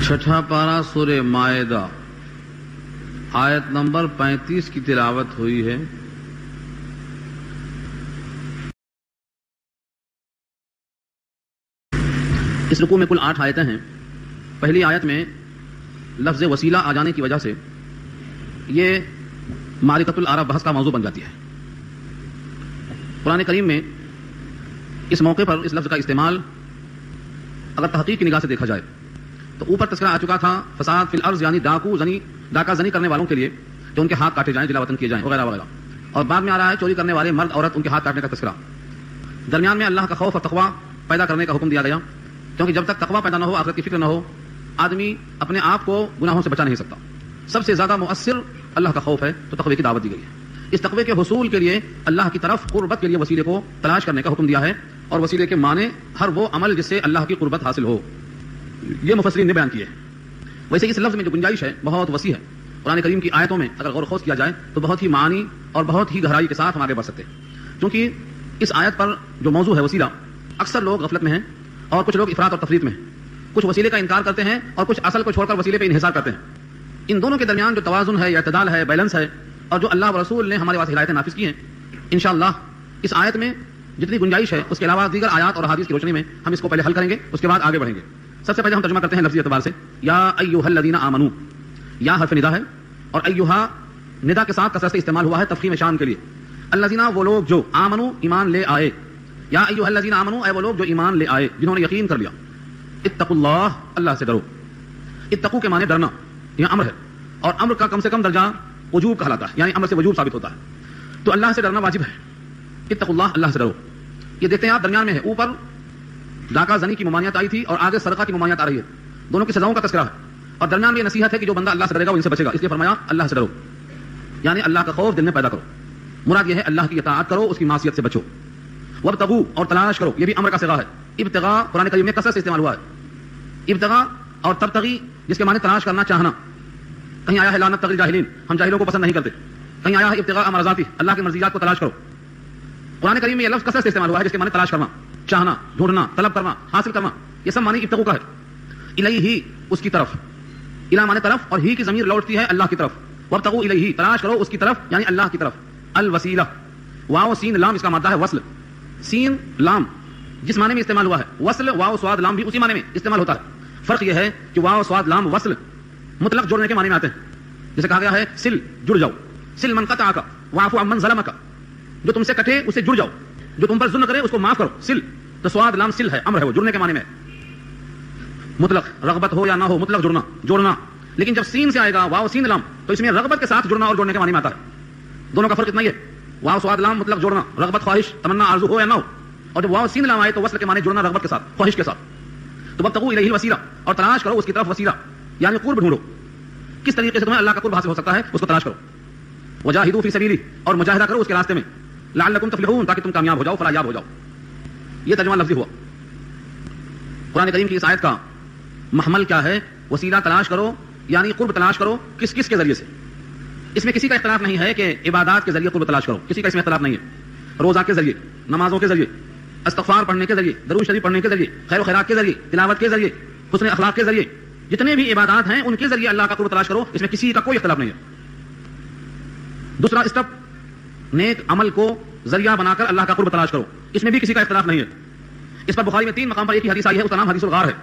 چھٹا پارہ سورہ مائدہ آیت نمبر 35 کی تلاوت ہوئی ہے۔ اس رکوع میں کل 8 آیتیں ہیں۔ پہلی آیت میں لفظ وسیلہ آ جانے کی وجہ سے یہ معرکۃ العرب بحث کا موضوع بن جاتی ہے۔ قرآن کریم میں اس موقع پر اس لفظ کا استعمال اگر تحقیق کی نگاہ سے دیکھا جائے تو اوپر تذکرہ آ چکا تھا فساد فی الارض، یعنی ڈاکہ زنی کرنے والوں کے لیے کہ ان کے ہاتھ کاٹے جائیں، جلا وطن کیے جائیں وغیرہ وغیرہ، اور بعد میں آ رہا ہے چوری کرنے والے مرد عورت ان کے ہاتھ کاٹنے کا تذکرہ۔ درمیان میں اللہ کا خوف اور تقویٰ پیدا کرنے کا حکم دیا گیا، کیونکہ جب تک تقویٰ پیدا نہ ہو، آخرت کی فکر نہ ہو، آدمی اپنے آپ کو گناہوں سے بچا نہیں سکتا۔ سب سے زیادہ مؤثر اللہ کا خوف ہے، تو تقوی کی دعوت دی گئی ہے۔ اس تقوی کے حصول کے لیے اللہ کی طرف قربت کے لیے وسیلے کو تلاش کرنے کا حکم دیا ہے، اور وسیلے کے معنی ہر وہ عمل جس سے اللہ کی قربت حاصل ہو، یہ مفسرین نے بیان کیے ہیں۔ ویسے اس لفظ میں جو گنجائش ہے بہت وسیع ہے۔ قرآن کریم کی آیتوں میں اگر غور و خوض کیا جائے تو بہت ہی معانی اور بہت ہی گہرائی کے ساتھ ہم آگے بڑھ سکتے ہیں، کیونکہ اس آیت پر جو موضوع ہے وسیلہ، اکثر لوگ غفلت میں ہیں اور کچھ لوگ افراط اور تفریط میں ہیں۔ کچھ وسیلے کا انکار کرتے ہیں اور کچھ اصل کو چھوڑ کر وسیلے پہ انحصار کرتے ہیں۔ ان دونوں کے درمیان جو توازن ہے یا اعتدال ہے، بیلنس ہے، اور جو اللہ و رسول نے ہمارے واسطے ہدایتیں نافذ کی ہیں، انشاءاللہ اس آیت میں جتنی گنجائش ہے اس کے علاوہ دیگر آیات اور احادیث کی روشنی میں ہم اس کو پہلے حل کریں گے، اس کے بعد آگے بڑھیں گے۔ سب سے پہلے ہم ترجمہ کرتے ہیں لفظی اعتبار سے۔ یا ایھا الذین آمنوا، یا حرف ندا ہے، اور ایھا ندا کے ساتھ کثرت سے استعمال ہوا ہے تفخیم شان کے لیے۔ الذین وہ لوگ جو آمنوا ایمان لے آئے، یا ایھا الذین آمنوا اے وہ لوگ جو ایمان لے آئے، جنہوں نے یقین کر لیا۔ اتقوا اللہ، اللہ سے ڈرو۔ اتقوا کے معنی ڈرنا، یہ امر ہے، اور امر کا کم سے کم درجہ وجوب کہلاتا ہے، یعنی امر سے وجوب ثابت ہوتا ہے، تو اللہ سے ڈرنا واجب ہے۔ اتقوا اللہ، اللہ سے ڈرو۔ یہ دیکھتے ہیں آپ درمیان میں ہے، اوپر ڈاکہ زنی کی ممانعت آئی تھی اور آگے سرقہ کی ممانعت آ رہی ہے، دونوں کی سزاؤں کا تذکرہ ہے، اور درمیان میں یہ نصیحت ہے کہ جو بندہ اللہ سے ڈرے گا وہ ان سے بچے گا، اس لیے فرمایا اللہ سے ڈرو، یعنی اللہ کا خوف دل میں پیدا کرو۔ مراد یہ ہے اللہ کی اطاعت کرو، اس کی معصیت سے بچو۔ وابتغوا، اور تلاش کرو، یہ بھی امر کا صیغہ ہے۔ ابتغاء قرآن کریم میں کثرت سے استعمال ہوا ہے۔ ابتغاء اور تبتغی، جس کے معنی تلاش کرنا، چاہنا۔ کہیں آیا ہے لا نبتغی الجاہلین، ہم جاہلوں کو پسند نہیں کرتے۔ کہیں آیا ہے ابتغاء مرضاتی، اللہ کی مرضیات کو تلاش کرو۔ قرآن کریم میں یہ لفظ کثرت سے استعمال ہوا ہے جس کے معنی تلاش کرنا، چاہنا، ڈھونڈنا، طلب کرنا، حاصل کرنا، یہ سب معنی ابتغوا کا ہے۔ الیہ، اس کی طرف، الی معنی طرف، اور ہی کی ضمیر لوٹتی ہے اللہ کی طرف۔ وابتغوا الیہ، تلاش کرو اس کی طرف، یعنی اللہ کی طرف۔ الوسیلہ، واو سین لام اس کا مادہ ہے وصل۔ سین لام جس معنی میں استعمال ہوا ہے، وصل واو سواد لام بھی اسی معنی میں استعمال ہوتا ہے۔ فرق یہ ہے کہ واو سواد لام وصل مطلق جوڑنے کے معنی میں آتے ہیں، جیسے کہا گیا ہے سل، جڑ جاؤ، سل من قطعک واعف عن من ظلمک، جو تم سے کٹے اسے جڑ جاؤ، جو تم پر ظلم کرے اس کو معاف کرو۔ سل، تو سواد لام سل ہے، امر ہے، وہ جڑنے کے معنی میں، مطلق رغبت ہو یا نہ ہو، مطلق جوڑنا۔ لیکن جب سین سے آئے گا واو سین لام تو اس میں رغبت کے ساتھ جڑنا اور جوڑنے کے معنی میں آتا ہے۔ دونوں کا فرق اتنا ہی ہے، واو سواد لام مطلق جوڑنا، رغبت، خواہش، تمنا، آرزو ہو یا نہ ہو، اور جب واو سین لام آئے تو وصل کے معنی جڑنا رغبت کے ساتھ، خواہش کے ساتھ۔ تو وابتغوا الیہ الوسیلہ، اور تلاش کرو اس کی طرف وسیلہ، یعنی قرب ڈھونڈو، کس طریقے سے تمہیں اللہ کا قرب حاصل ہو سکتا ہے اس کو تلاش کرو۔ وجاہدوا فی سبیلہ، اور مجاہدہ کرو اس کے راستے میں، لعلکم تفلحون، تاکہ تم کامیاب ہو جاؤ، فلاح یاب ہو جاؤ۔ یہ ترجمہ لفظی ہوا۔ قرآن کریم کی اس آیت کا محمل کیا ہے؟ وسیلہ تلاش کرو، یعنی قرب تلاش کرو، کس کے ذریعے سے؟ اس میں کسی کا اختلاف نہیں ہے کہ عبادات کے ذریعے قرب تلاش کرو، کسی کا اس میں اختلاف نہیں ہے۔ روزہ کے ذریعے، نمازوں کے ذریعے، استغفار پڑھنے کے ذریعے، درود شریف پڑھنے کے ذریعے، خیر و خیرات کے ذریعے، تلاوت کے ذریعے، حسن اخلاق کے ذریعے، جتنے بھی عبادات ہیں ان کے ذریعے اللہ کا قرب تلاش کرو، اس میں کسی کا کوئی اختلاف نہیں ہے۔ دوسرا اسٹیپ، نیک عمل کو ذریعہ بنا کر اللہ کا قرب تلاش کرو، اس میں بھی کسی کا اختلاف نہیں ہے۔ اس پر بخاری میں 3 مقام پر ایک ہی حدیث آئی ہے، اس کا نام حدیث الغار ہے۔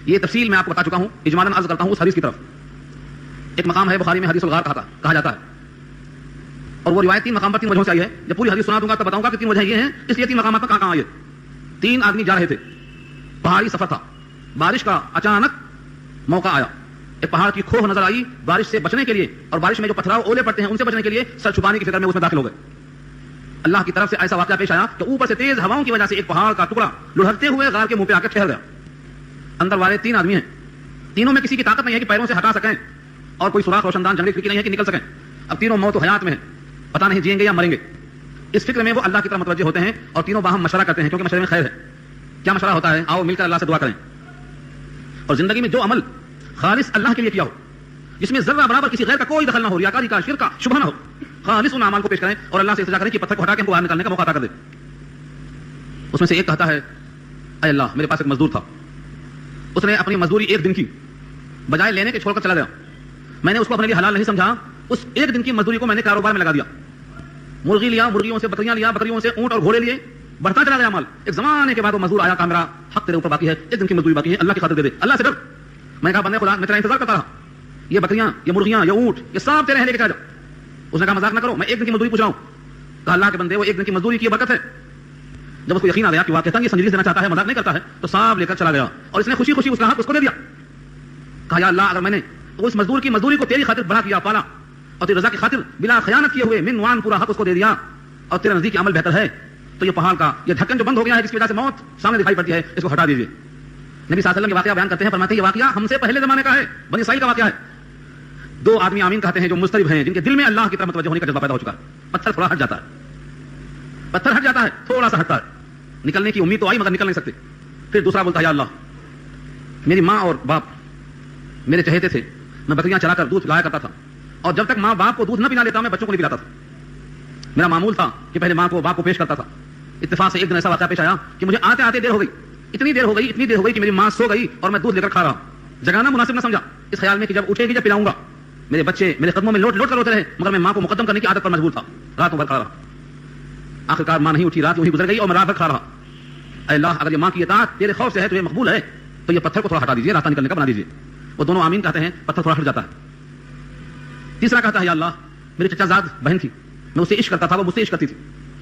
یہ تفصیل میں آپ کو بتا چکا ہوں، اجمالاً عرض کرتا ہوں اس حدیث کی طرف۔ ایک مقام ہے بخاری میں حدیث الغار کہا جاتا ہے، اور وہ روایت 3 مقام پر 3 وجہوں سے آئی ہے۔ جب پوری حدیث سنا دوں گا تو بتاؤں گا کہ 3 وجہ یہ ہیں، اس لیے 3 مقامات پر کہاں آئی ہے۔ 3 آدمی جا رہے تھے، پہاڑی سفر تھا، بارش کا اچانک موقع آیا، ایک پہاڑ کی کھوہ نظر آئی، بارش سے بچنے کے لیے اور بارش میں جو پتھراؤ اولے پڑتے ہیں ان سے بچنے کے لیے سر چھپانے کی فکر میں اس میں داخل ہو گئے۔ اللہ کی طرف سے ایسا واقعہ پیش آیا کہ اوپر سے تیز ہواؤں کی وجہ سے ایک پہاڑ کا ٹکڑا لڑھکتے ہوئے غار کے منہ پہ آ کر ٹھہر گیا۔ اندر والے 3 آدمی ہیں، تینوں میں کسی کی طاقت نہیں ہے کہ پیروں سے ہٹا سکیں، اور کوئی سوراخ روشندان جنگلی کھڑکی نہیں ہے کہ نکل سکیں۔ اب تینوں موت و حیات میں ہیں، پتہ نہیں جئیں گے یا مریں گے۔ اس فکر میں وہ اللہ کی طرف متوجہ ہوتے ہیں اور تینوں باہم مشورہ کرتے ہیں، کیونکہ مشورے میں خیر ہے۔ کیا مشورہ ہوتا ہے؟ آؤ مل کر اللہ سے دعا کریں، اور زندگی میں جو عمل خالص اللہ کے لیے کیا ہو، جس میں ذرہ برابر کسی غیر کا کوئی دخل نہ ہو، ریاکاری کا، شرک کا شبہ نہ ہو، خالص ان اعمال کو پیش کریں اور اللہ سے التجا کریں کہ پتھر کو ہٹا کے ہم کو باہر نکالنے کا موقع عطا کر دے۔ اس میں سے ایک کہتا ہے، اے اللہ، میرے پاس ایک مزدور تھا، اس نے اپنی مزدوری 1 دن کی، بجائے لینے کے چھوڑ کر چلا گیا. میں نے اس کو اپنے لیے حلال نہیں سمجھا. اس ایک دن کی مزدوری کو میں نے کاروبار میں لگا دیا. مرغی لیا, مرغیوں سے بکریاں لیا, بکریوں سے اونٹ اور گھوڑے لیے, بڑھتا چلا گیا مال. ایک زمانے کے بعد وہ مزدور آیا, کہا میرا حق تیرے اوپر باقی ہے, ایک دن کی مزدوری باقی ہے, اللہ کی خاطر دے دے, اللہ سے ڈر. میں کہا بندے خدا, میں تیرا انتظار کرتا رہا, یہ بکریاں, یہ مرغیاں, یہ اونٹ, یہ سب تیرے ہیں, لے کے چلا جا. اس نے کہا مذاق نہ کرو, میں ایک دن کی مزدوری پوچھ رہا ہوں. کہا اللہ کے بندے, وہ ایک دن کی مزدوری کی برکت ہے. جب اس کو یقین آ گیا کہ واقعہ یہ سنجیدگی دینا چاہتا ہے, مذاق نہیں کرتا ہے, تو صاحب لے کر چلا گیا اور اس نے خوشی خوشی اس کا حق اس کو دے دیا. کہا یا اللہ, اگر میں نے اس مزدور کی مزدوری کو تیری خاطر بڑا کیا, پالا, اور تیری رضا کی خاطر بلا خیانت کیے ہوئے من وان پورا حق اس کو دے دیا, اور تیرے نزدیک عمل بہتر ہے, تو یہ پہاڑ کا یہ ڈھکن جو بند ہو گیا ہے, جس کی وجہ سے موت سامنے دکھائی پڑتی ہے, اس کو ہٹا دیجیے. نبی صلی اللہ علیہ وسلم یہ واقعہ بیان کرتے ہیں, فرماتے ہیں یہ واقعہ ہم سے پہلے زمانے کا ہے, بنی اسرائیل کا واقعہ ہے. 2 آدمی آمین کہتے ہیں جو مضطرب ہیں, جن کے دل میں اللہ کی طرف متوجہ ہونے کا جذبہ پیدا ہو چکا ہے. پتھر تھوڑا ہٹ جاتا ہے, پتھر ہٹ جاتا ہے, تھوڑا سا ہٹتا ہے, نکلنے کی امید تو آئی مگر نکل نہیں سکتے. پھر دوسرا بولتا ہے یا اللہ, میری ماں اور باپ میرے چہیتے تھے, میں بکریاں چلا کر دودھ پلایا کرتا تھا, اور جب تک ماں باپ کو دودھ نہ پلا لیتا میں بچوں کو نہیں پلاتا تھا. میرا معمول تھا کہ پہلے ماں کو باپ کو پیش کرتا تھا. اتفاق سے ایک دن ایسا واقعہ پیش آیا کہ مجھے آتے آتے دیر ہو گئی, اتنی دیر ہو گئی کہ میری ماں سو گئی اور میں دودھ لے کر کھا رہا. جگانا مناسب نہ سمجھا, اس خیال میں کہ جب اٹھے گی جب پلاؤں گا. میرے بچے میرے قدموں میں لوٹ لوٹ کر روتے رہے, مگر میں ماں کو مقدم کرنے کی عادت پر مجبور تھا. راتوں بھر کھا رہا. آخرکار ماں نہیں اٹھی, رات وہی گزر گئی اور میں رات بھر کھا رہا. اے اللہ, اگر یہ ماں کی اطاعت تیرے خوف سے ہے تو یہ مقبول ہے, تو یہ پتھر کو تھوڑا ہٹا دیجیے, راستہ نکلنے کا بنا دیجیے. وہ دونوں آمین کہتے ہیں, پتھر تھوڑا ہٹ جاتا ہے. تیسرا کہتا ہے یا اللہ, میری چچا زاد بہن تھی, میں اسے عشق کرتا تھا, وہ مجھ سے عشق کرتی تھی,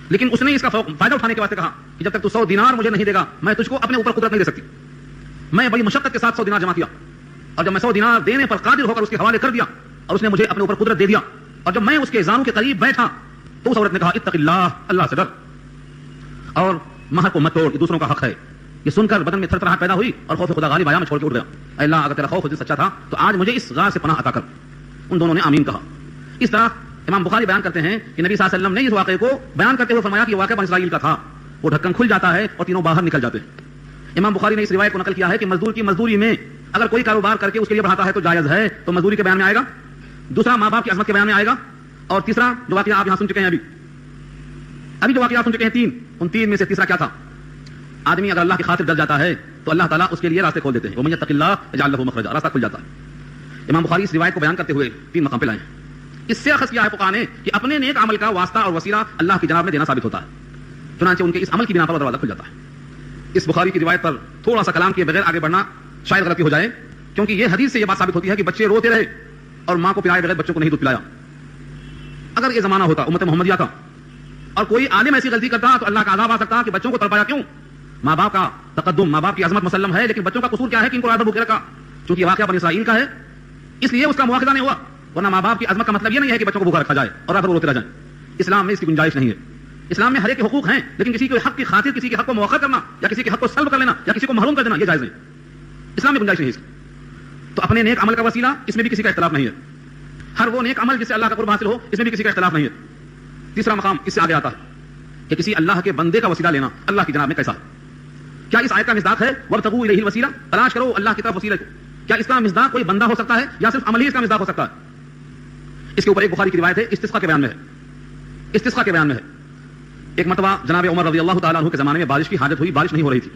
لیکن اس نے اس کا فائدہ اٹھانے کے واسطے کہا کہ جب تک تو 100 دینار مجھے نہیں دے گا میں تجھ کو اپنے اوپر قدرت نہیں دے سکتی. میں بڑی مشقت کے ساتھ 100 دینار جمع کیا, اور جب میں 100 دینار دینے پر قادر ہو کر اس کے حوالے کر دیا اور اس نے مجھے اپنے اوپر قدرت دے دیا, اور جب میں اس کے زانوں کے قریب بیٹھا تو اس عورت نے کہا اتق اللہ, اللہ سے ڈر, اور مہر کو مت توڑ, یہ دوسروں کا حق ہے. یہ سن کر بدن میں تھرتھراہٹ پیدا ہوئی اور خوف خدا غالب آیا, میں چھوڑ کے اٹھ گیا. اے اللہ, اگر تیرا خوف سچا تھا تو آج مجھے اس غار سے پناہ عطا کر. ان دونوں نے آمین کہا. اس طرح امام بخاری بیان کرتے ہیں کہ نبی صلی اللہ علیہ وسلم نے اس واقعے کو بیان کرتے ہوئے فرمایا کہ یہ واقعہ بنی اسرائیل کا تھا. وہ ڈھکن کھل جاتا ہے اور تینوں باہر نکل جاتے ہیں. امام بخاری نے اس روایت کو نقل کیا ہے کہ مزدور کی مزدوری میں اگر کوئی کاروبار کر کے اس کے لیے بڑھاتا ہے تو جائز ہے, تو مزدوری کے بیان میں آئے گا. دوسرا ماں باپ کی عظمت کے بیان میں آئے گا. اور تیسرا جو واقعہ آپ یہاں سن چکے ہیں, ابھی جو واقعہ سن چکے ہیں 3, ان 3 میں سے تیسرا کیا تھا؟ آدمی اگر اللہ کی خاطر ڈر جاتا ہے تو اللہ تعالیٰ اس کے لیے راستے کھول دیتے ہیں. وَمَن يَتَّقِ اللَّهَ يَجْعَل لَهُ مَخْرَجًا, راستہ کھل جاتا ہے. امام بخاری اس روایت کو بیان کرتے ہوئے 3 مقام پہ لائے. اس سے اخذ کیا ہے فقہاء نے کہ اپنے نیک عمل کا واسطہ اور وسیلہ اللہ کی جناب میں دینا ثابت ہوتا ہے, چنانچہ ان کے اس عمل کی بنا پر دروازہ کھل جاتا ہے. اس بخاری کی روایت پر تھوڑا سا کلام کیے بغیر آگے بڑھنا شاید غلطی ہو جائے, کیونکہ یہ حدیث سے یہ بات ثابت ہوتی ہے کہ بچے روتے رہے اور ماں کو پلائے بغیر بچوں کو نہیں دودھ پلایا. اگر یہ زمانہ ہوتا امت محمدیہ کا اور کوئی عالم ایسی غلطی کرتا تو اللہ کا عذاب آ سکتا کہ بچوں کو تڑپایا کیوں. ماں باپ کا تقدم, ماں باپ کی عظمت مسلم ہے, لیکن بچوں کا قصور کیا ہے کہ ان کو رات بھر بھوکے رکھا. چونکہ یہ واقعہ بنی اسرائیل کا ہے اس لیے اس کا مواخذہ نہیں ہوا, ورنہ ماں باپ کی عظمت کا مطلب یہ نہیں ہے کہ بچوں کو بھوکا رکھا جائے اور رات بھر روتے رہ جائیں. اسلام میں اس کی گنجائش نہیں ہے. اسلام میں ہر ایک کے حقوق ہیں, لیکن کسی کے حق کی خاطر کسی کے حق کو مؤخر کرنا یا کسی کے حق کو سلب کر لینا یا کسی کو محروم کر دینا یہ جائز نہیں. اسلام میں گنجائش نہیں ہے. تو اپنے نیک عمل کا وسیلہ, اس میں بھی کسی کا اختلاف نہیں ہے. ہر وہ نیک عمل جس سے اللہ کا قرب حاصل ہو, اس میں بھی کسی کا اختلاف نہیں ہے. تیسرا مقام اس سے آگے آتا ہے کہ کسی اللہ کے بندے کا وسیلہ لینا اللہ کی جناب میں کیسا ہے. کیا اس آیت کا مصداق ہے وابتغوا الیہ الوسیلہ, تلاش کرو اللہ کی طرف وسیلہ کو؟ کیا اس کا مصداق کوئی بندہ ہو سکتا ہے یا صرف عمل ہی اس کا مصداق ہو سکتا ہے؟ اس کے اوپر ایک بخاری کی روایت ہے, استسقاء کے بیان میں ہے. استسقاء کے بیان میں ہے ایک مرتبہ جناب عمر رضی اللہ تعالیٰ عنہ کے زمانے میں بارش کی حاجت ہوئی, بارش نہیں ہو رہی تھی.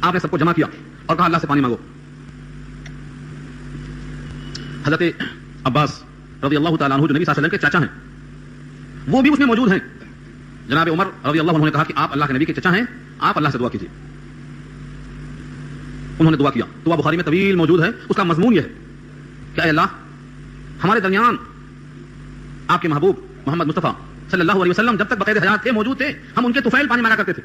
آپ نے سب کو جمع کیا اور کہا اللہ سے پانی مانگو. حضرت عباس رضی اللہ تعالیٰ عنہ جو نبی صلی اللہ علیہ وسلم کے چاچا ہیں وہ بھی اس میں موجود ہیں. جناب عمر رضی اللہ عنہ نے کہا کہ آپ اللہ کے نبی کے چچا ہیں, آپ اللہ سے دعا کیجیے. انہوں نے دعا کیا. دعا بخاری میں طویل موجود ہے. اس کا مضمون یہ ہے کہ اے اللہ, ہمارے درمیان آپ کے محبوب محمد مصطفیٰ صلی اللہ علیہ وسلم جب تک بقید حیات تھے, موجود تھے, ہم ان کے طفیل پانی مانگا کرتے تھے.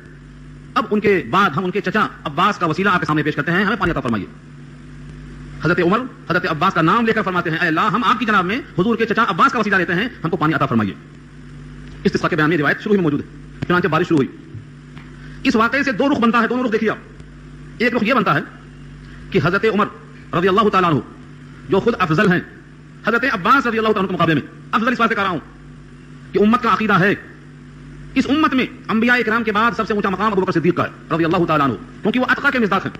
اب ان کے بعد ہم ان کے چچا عباس کا وسیلہ آپ کے سامنے پیش کرتے ہیں, ہمیں پانی عطا فرمائیے. حضرت عمر حضرت عباس کا نام لے کر فرماتے ہیں اے اللہ, ہم آپ کی جناب میں حضور کے چچا عباس کا وسیلہ لیتے ہیں, ہم کو پانی عطا فرمائیے. استسقاء کے بیان میں روایت شروع میں موجود ہے. چنانچہ بارش شروع ہوئی. اس واقعے سے 2 رخ بنتا ہے, دونوں رخ دیکھیے. ایک رخ یہ بنتا ہے کہ حضرت عمر رضی اللہ تعالیٰ عنہ جو خود افضل ہیں حضرت عباس رضی اللہ تعالیٰ عنہ کے مقابلے میں, افضل اس بات سے کہہ رہا ہوں کہ امت کا عقیدہ ہے, اس امت میں انبیاء کرام کے بعد سب سے اونچا مقام ابوبکر صدیق کا ہے رضی اللہ تعالیٰ عنہ, کیونکہ وہ اتقیٰ کے مصداق ہیں.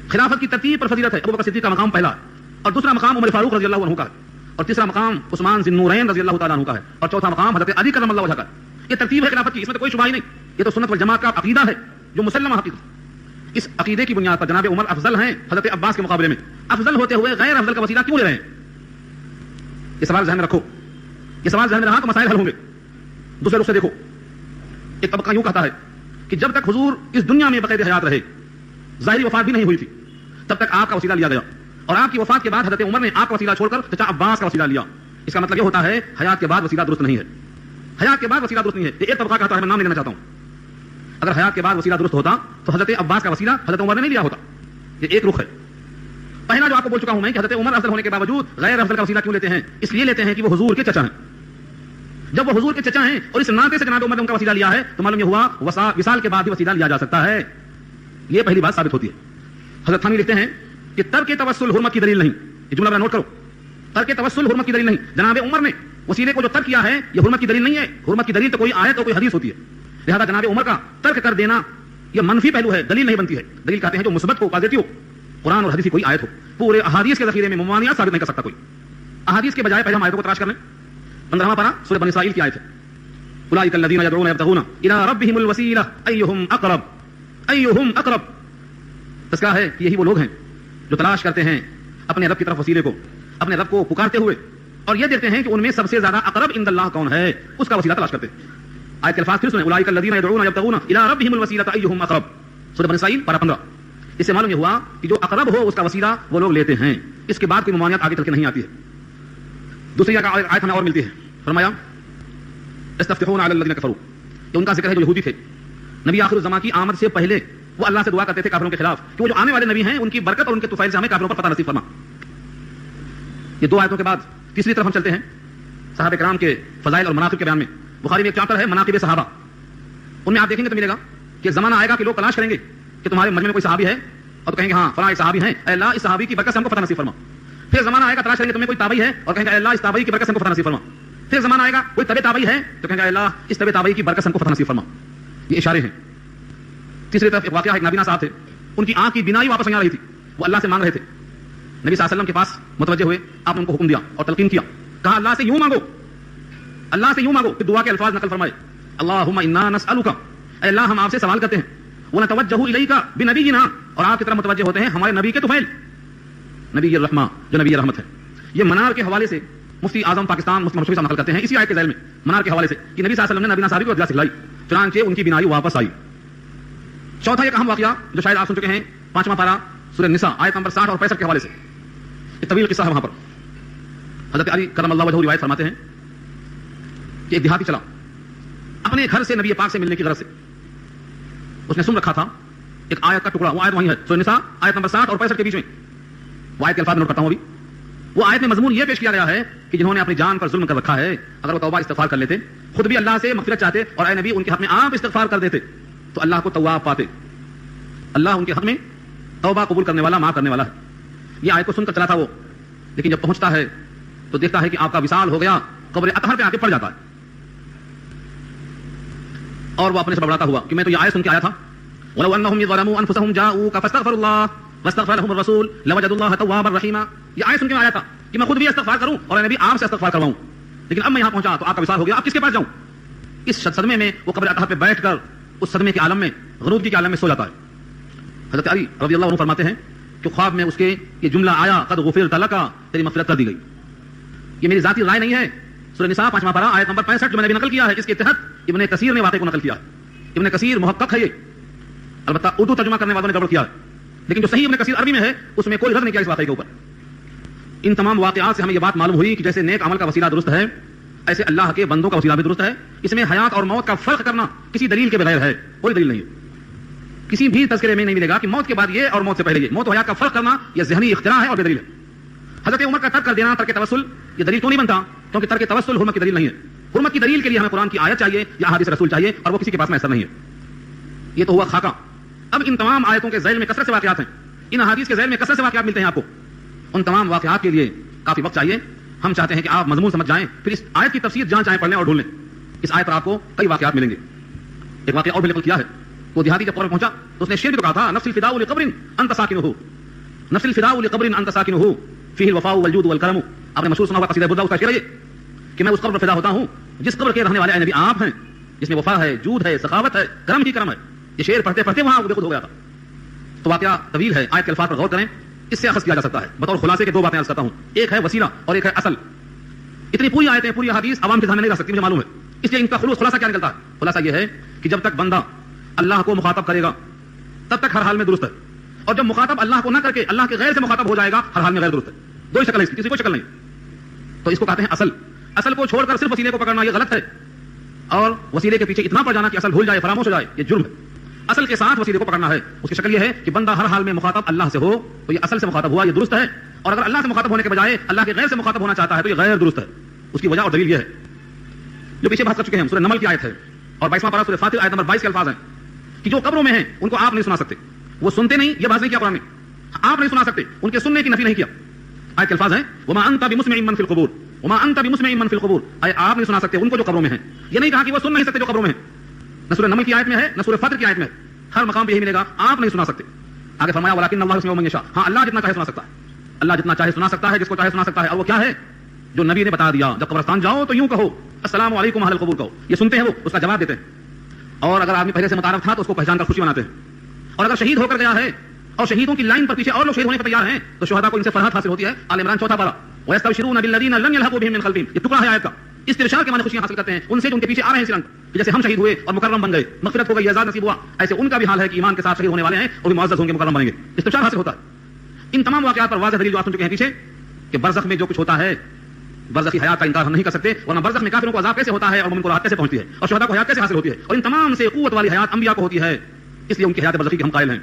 خلافت کی ترتیب پر فضیلت ہے, ابوبکر صدیق کا مقام پہلا ہے, اور دوسرا مقام عمر فاروق رضی اللہ عنہ کا ہے, اور تیسرا مقام عثمان ذی النورین رضی اللہ تعالیٰ عنہ کا ہے, اور چوتھا مقام حضرت علی کرم اللہ وجہہ کا ہے. یہ ترتیب ہے خلافت کی, اس میں تو کوئی شبہ ہی نہیں. یہ تو سنت والجماعت کا عقیدہ ہے جو مسلمہ حقیقت. اس عقیدے کی بنیاد پر جناب عمر افضل ہیں حضرت عباس کے مقابلے میں، افضل ہوتے ہوئے غیر افضل کا وسیلہ کیوں لے رہے ہیں؟ یہ سوال ذہن میں رکھو، یہ سوال ذہن میں رہا تو مسائل حل ہوں گے۔ دوسرے رخ سے دیکھو، ایک طبقہ یوں کہتا ہے کہ جب تک حضور اس دنیا میں بقید حیات رہے، ظاہری وفات بھی نہیں ہوئی تھی، تب تک آپ کا وسیلہ لیا گیا، اور آپ کی وفات کے بعد حضرت عمر نے آپ کا وسیلہ چھوڑ کر چچا عباس کا وسیلہ لیا۔ اس کا مطلب یہ ہوتا ہے حیات کے بعد وسیلہ درست نہیں ہے، حیات کے بعد وسیلہ درست نہیں ہے۔ یہ ایک طبقہ کہتا ہے، میں نام لینا چاہتا ہوں، اگر حیات کے بعد وسیلہ درست ہوتا تو حضرت عباس کا وسیلہ حضرت عمر نے نہیں لیا ہوتا۔ یہ ایک رخ ہے۔ پہلا جو آپ کو بول چکا ہوں میں کہ حضرت عمر افضل ہونے کے باوجود غیر افضل کا وسیلہ کیوں لیتے ہیں؟ اس لیے لیتے ہیں کہ وہ حضور کے چچا ہیں۔ جب وہ حضور کے چچا ہیں اور اس ناطے سے جناب عمر نے ان کا وسیلہ لیا ہے تو معلوم یہ ہوا وصال کے بعد بھی وسیلہ لیا جا سکتا ہے۔ یہ پہلی بات ثابت ہوتی ہے۔ حضرت ثانی لکھتے ہیں کہ ترک توسل حرمت کی دلیل نہیں، یہ جملہ میں نوٹ کرو، ترک توسل حرمت کی دلیل نہیں۔ جناب عمر نے وسیلے کو جو ترک کیا ہے یہ حرمت کی دلیل نہیں ہے، حرمت کی دلیل تو کوئی آیت اور کوئی حدیث ہوتی ہے، لہذا جناب عمر کا ترک کر دینا یہ منفی پہلو ہے، دلیل نہیں بنتی ہے۔ دلیل کہتے ہیں جو مثبت ہو، پازیٹو ہو، قرآن اور حدیث کی کوئی آیت ہو، پورے احادیث کے ذخیرے میں ممانعت ثابت نہیں کر سکتا کوئی۔ احادیث کے بجائے پہلے ہم آیتوں کو تلاش کر لیں۔ 15واں پارہ سورہ بنی اسرائیل کی آیت ہے، اولئک الذین یدعون یبتغون الی ربہم الوسیلہ ایہم اقرب، ایہم اقرب۔ تذکرہ ہے کہ یہی وہ لوگ ہیں جو تلاش کرتے ہیں اپنے رب کی طرف وسیلے کو، اپنے رب کو پکارتے ہوئے، اور یہ دیکھتے ہیں کہ ان میں سب سے زیادہ اقرب عند اللہ کون ہے، اس کا وسیلہ تلاش کرتے ہیں۔ آیت کے الفاظ پھر سنیں، اولئک الذین یدعون یبتغون الی ربہم الوسیلہ ایہم اقرب، سورہ بنی اسرائیل پارہ 15۔ اس سے معلوم یہ ہوا کہ جو اقرب ہو اس کا وسیلہ وہ لوگ لیتے ہیں، اس کے بعد کوئی ممانعت آگے چل کے نہیں آتی ہے۔ دوسری آیت ہمیں اور ملتی ہے، فرمایا استفتحون علی الذین کفروا، یہ ان کا ذکر ہے جو یہودی تھے، نبی آخر الزمان کی آمد سے پہلے وہ اللہ سے دعا کرتے تھے کافروں کے خلاف کہ وہ جو آنے والے نبی ہیں ان کی برکت اور ان کے طفیل سے ہمیں کافروں پر فتح نصیب فرما۔ یہ دو آیتوں کے بعد تیسری طرف ہم چلتے ہیں صحابہ کرام کے فضائل اور مناقب کے بیان میں۔ بخاری میں ایک چیپٹر ہے مناقب صحابہ، ان میں آپ دیکھیں گے تو ملے گا کہ زمانہ آئے گا کہ لوگ تلاش کریں گے کہ تمہارے مجمع میں کوئی صحابی ہے اور تو کہیں گے ہاں فلاں صحابی ہیں، اے اللہ اس صحابی کی برکت سے ہم کو فتح نصیب فرما۔ پھر زمانہ آئے گا تلاش کریں گے تمہیں کوئی تابعی ہے اور کہیں گے اے اللہ اس تابعی کی برکت سے ہم کو فتح نصیب فرما۔ پھر زمانہ آئے گا کوئی تبع تابعی ہے تو کہیں گے اے اللہ اس تبع تابعی کی برکت سے ہم کو فتح نصیب فرما۔ یہ اشارے ہیں۔ تیسری طرف ایک واقعہ ہے، ایک نابینا صاحب تھے، ان کی آنکھ کی بینائی واپس نہیں آ رہی تھی، وہ اللہ سے مانگ رہے تھے، نبی صلی اللہ علیہ وسلم کے پاس متوجہ ہوئے، آپ نے ان کو حکم دیا اور تلقین کیا، کہا اللہ سے یوں مانگو، اللہ سے یوں مانگو۔ پھر دعا کے الفاظ نقل فرمائے، اللہم انا نسألک، اے اللہ ہم آپ سے سوال کرتے ہیں، ونتوجہ الیک بنبینا، اور آپ کی طرف متوجہ ہوتے ہیں ہمارے نبی کے طفیل نبی الرحمہ جو نبی رحمت ہے۔ یہ منار کے حوالے سے مفتی اعظم پاکستان مفتی محمد شفیع صاحب نقل کرتے ہیں اسی آیت کے ذیل میں، منار کے حوالے سے کہ نبی صلی اللہ علیہ وسلم نے نبینا صاحب کو دعا سکھلائی، چنانچہ ان کی بینائی واپس آئی۔ چوتھا ایک اہم واقعہ جو شاید آپ سن چکے ہیں، 5واں پارہ سورہ نساء آیت نمبر 60 اور 65 کے حوالے سے، ایک طویل قصہ ہے وہاں پر۔ حضرت علی کرم اللہ وجہہ روایت فرماتے ہیں کہ ایک دیہاتی چلا اپنے گھر سے نبی پاک سے ملنے کی غرض سے، اس نے سن رکھا تھا ایک آیت کا ٹکڑا، وہ آیت وہیں ہے سورہ نساء آیت نمبر 60 اور 65 کے بیچ میں، وہ آیت کے الفاظ نوٹ کرتا ہوں ابھی۔ وہ آیت میں مضمون یہ پیش کیا گیا ہے کہ جنہوں نے اپنی جان پر ظلم کر رکھا ہے اگر وہ توبہ استغفار کر لیتے، خود بھی اللہ سے مغفرت چاہتے اور اے نبی ان کے حق میں آپ استغفار کر دیتے تو اللہ کو تواب پاتے، اللہ ان کے حق میں توبہ قبول کرنے والا، معاف کرنے والا ہے۔ یہ آیت کو سن کر چلا تھا وہ، لیکن جب پہنچتا ہے تو دیکھتا ہے کہ آپ کا وصال ہو گیا، قبر اطہر پہ آ کے پڑ جاتا ہے، اور وہ اپنے سے بڑھاتا ہوا کہ میں تو یہ آیت سن کے آیا تھا، وَلَوْ أَنَّهُمْ ظَلَمُوا أَنفُسَهُمْ جَاءُوكَ فَاسْتَغْفَرُوا اللَّهَ وَاسْتَغْفَرَ لَهُمُ الرَّسُولُ لَوَجَدُوا اللَّهَ تَوَّابًا رَحِيمًا۔ یہ آیت سن کے آیا تھا کہ میں خود بھی استغفار کروں اور نبی آپ سے استغفار کرواؤں، لیکن اب میں یہاں پہنچا تو آپ کا وصال ہو گیا، اب کس کے پاس جاؤں؟ اس صدمے میں وہ قبر اطہر پہ بیٹھ کر اس صدمے کے عالم میں، غنودگی کے عالم میں سو جاتا ہے۔ حضرت علی رضی اللہ عنہ فرماتے ہیں کہ خواب میں اس کے یہ جملہ آیا، قد غفرت لک، تیری مغفرت کر دی گئی۔ یہ میری ذاتی رائے نہیں ہے، سورہ نساء 5واں پارہ آیت نمبر 65 جو میں نے بھی نقل کیا ہے، اس کے تحت ابن کثیر نے واقعے کو نقل کیا ہے۔ ابن کثیر محقق ہے، یہ البتہ اردو ترجمہ کرنے والوں نے گڑبڑ کیا ہے، لیکن جو صحیح ابن کثیر عربی میں ہے اس میں کوئی رد نہیں کیا اس واقعے کے اوپر۔ ان تمام واقعات سے ہمیں یہ بات معلوم ہوئی کہ جیسے نیک عمل کا وسیلہ درست ہے، ایسے اللہ کے بندوں کا وسیلہ بھی درست ہے۔ اس میں حیات اور موت کا فرق کرنا کسی دلیل کے بغیر ہے، کوئی دلیل نہیں ہے، کسی بھی تذکرے میں نہیں ملے گا کہ موت کے بعد یہ اور موت سے پہلے یہ، موت و حیات کا فرق کرنا یہ ذہنی اختراع ہے اور بے دلیل ہے۔ حضرت عمر کا ترک کر دینا، ترک توسل، یہ دلیل تو نہیں بنتا، کیونکہ ترک توسل حرمت کی دلیل نہیں ہے۔ حرمت کی دلیل کے لیے ہمیں قرآن کی آیت چاہیے یا حدیث رسول چاہیے، اور وہ کسی کے پاس میسر نہیں ہے۔ یہ تو ہوا خاکہ۔ اب ان تمام آیتوں کے ذیل میں کثرت سے واقعات ہیں، ان احادیث کے ذیل میں کثرت سے واقعات ملتے ہیں آپ کو، ان تمام واقعات کے لیے کافی وقت چاہیے۔ ہم چاہتے ہیں کہ آپ مضمون سمجھ جائیں، پھر اس آیت کی تفسیر جہاں چاہیں پڑھ لیں اور ڈھونڈ لیں، اس آیت پر آپ کو کئی واقعات ملیں گے۔ ایک واقعہ اور بھی نقل کیا ہے، وہ دیہاتی جب قبر پہنچا تو اس نے شعر بھی تو کہا تھا، نفس الفداء لقبر انت ساکنہ، نفس الفداء لقبر انت ساکنہ فیہ الوفاء والجود والکرم۔ آپ نے مشہور سنا ہوا قصیدہ بردہ، اس کا شعر ہے کہ میں اس قبر پر فدا ہوتا ہوں جس قبر کے رہنے والے اے نبی آپ ہیں، جس میں وفا ہے، جود ہے، سخاوت ہے، کرم ہی کرم ہے۔ یہ شعر پڑھتے پڑھتے وہاں خود ہو گیا تھا۔ تو واقعہ طویل ہے، آیت کے الفاظ پر غور کریں، اس سے اخذ کیا جا سکتا ہے۔ بطور خلاصے کے دو باتیں عرض کرتا ہوں، ایک ہے وسیلہ اور ایک ہے اصل۔ اتنی پوری آیتیں، پوری احادیث عوام کے سامنے نہیں رہ سکتی، مجھے معلوم ہے، اس لیے ان کا خلاصہ کیا نکلتا ہے؟ خلاصہ یہ ہے کہ جب تک بندہ اللہ کو مخاطب کرے گا تب تک ہر حال میں درست ہے، اور جب مخاطب اللہ کو نہ کر کے اللہ کے غیر سے مخاطب ہو جائے گا ہر حال میں غیر درست ہے۔ دو ہی شکل ہے اس کی، کسی کو شکل نہیں۔ تو اس کو کہتے ہیں اصل۔ اصل کو چھوڑ کر صرف وسیلے کو پکڑنا یہ غلط ہے، اور وسیلے کے پیچھے اتنا پڑ جانا کہ اصل بھول جائے، فراموش ہو جائے، یہ جرم ہے۔ اصل کے ساتھ وسیلے کو پکڑنا ہے، اس کی شکل یہ ہے کہ بندہ ہر حال میں مخاطب اللہ سے ہو تو یہ اصل سے مخاطب ہوا، یہ درست ہے، اور اگر اللہ سے مخاطب ہونے کے بجائے اللہ کے غیر سے مخاطب ہونا چاہتا ہے تو یہ غیر درست ہے۔ اس کی وجہ اور دلیل یہ ہے جو پیچھے بات کر چکے ہیں، سورہ نمل کی آیت ہے اور 22واں پارہ سورہ فاطر آیت نمبر 22 کے الفاظ ہیں کہ جو قبروں میں ہیں ان کو آپ نہیں سنا سکتے، وہ سنتے نہیں، یہ بات نہیں کیا قرآن نے، آپ نہیں سنا سکتے، ان کے سننے کی نفی نہیں کیا۔ آیت کے الفاظ ہیں وما انت بمسمع من فی القبور، وما انت بمسمع من فی القبور، آپ نہیں سنا سکتے ان کو جو قبروں میں ہیں۔ یہ نہیں کہا کہ وہ سن نہیں سکتے جو قبروں میں ہیں، نہ سورہ نمل کی آیت میں ہے نہ سورہ فاطر کی آیت میں ہے، ہر مقام پہ یہی ملے گا، آپ نہیں سنا سکتے۔ آگے فرمایا ولکن اللہ یسمع من یشاء، ہاں اللہ جتنا چاہے سنا سکتا ہے، اللہ جتنا چاہے سنا سکتا ہے، جس کو چاہے سنا سکتا ہے، اور وہ کیا ہے جو نبی نے بتا دیا، جب قبرستان جاؤ تو یوں کہو السلام علیکم اہل القبور کہو، یہ سنتے ہیں وہ، اس کا جواب دیتے ہیں، اور اگر آدمی پہلے سے متعارف تھا تو اس کو پہچان کر خوشی مناتے ہیں، اور اگر شہید ہو کر گیا ہے اور شہیدوں کی لائن پر پیچھے اور لوگ شہید ہونے پر تیار ہیں تو شہداء کو ان سے فرحت حاصل ہوتی ہے۔ آل عمران 4 پارہ وَيَسْتَبْشِرُونَ بِالَّذِينَ لَمْ يَلْحَقُوا بِهِم مِّن خَلْفِهِم، یہ ٹکڑا ہے آیت کا، استبشار کے معنی خوشیاں حاصل کرتے ہیں ان سے جو ان کے پیچھے آ رہے ہیں اس رنگ کہ جیسے ہم شہید ہوئے اور مکرم بن گئے، مغفرت ہو گئی، اعزاز نصیب ہوا، ایسے ان کا بھی حال ہے کہ ایمان کے ساتھ شہید ہونے والے ہیں اور بھی معزز ہوں گے، مکرم بنیں گے، استبشار حاصل ہوتا ہے۔ ان تمام واقعات پر واضح دلیل جو آپ سن چکے ہیں پیچھے کہ برزخ میں جو کچھ ہوتا ہے، برزخی حیات کا انکار ہم نہیں کر سکتے، ورنہ برزخ میں کافروں کو عذاب کیسے ہوتا ہے اور مومن کو راحت کیسے پہنچتی ہے، اور شہداء کو حیات کیسے حاصل ہوتی ہے، اور ان تمام سے قوت والی حیات انبیاء کو ہوتی ہے، اس لیے ان کی حیات برزخی کے ہم قائل ہیں۔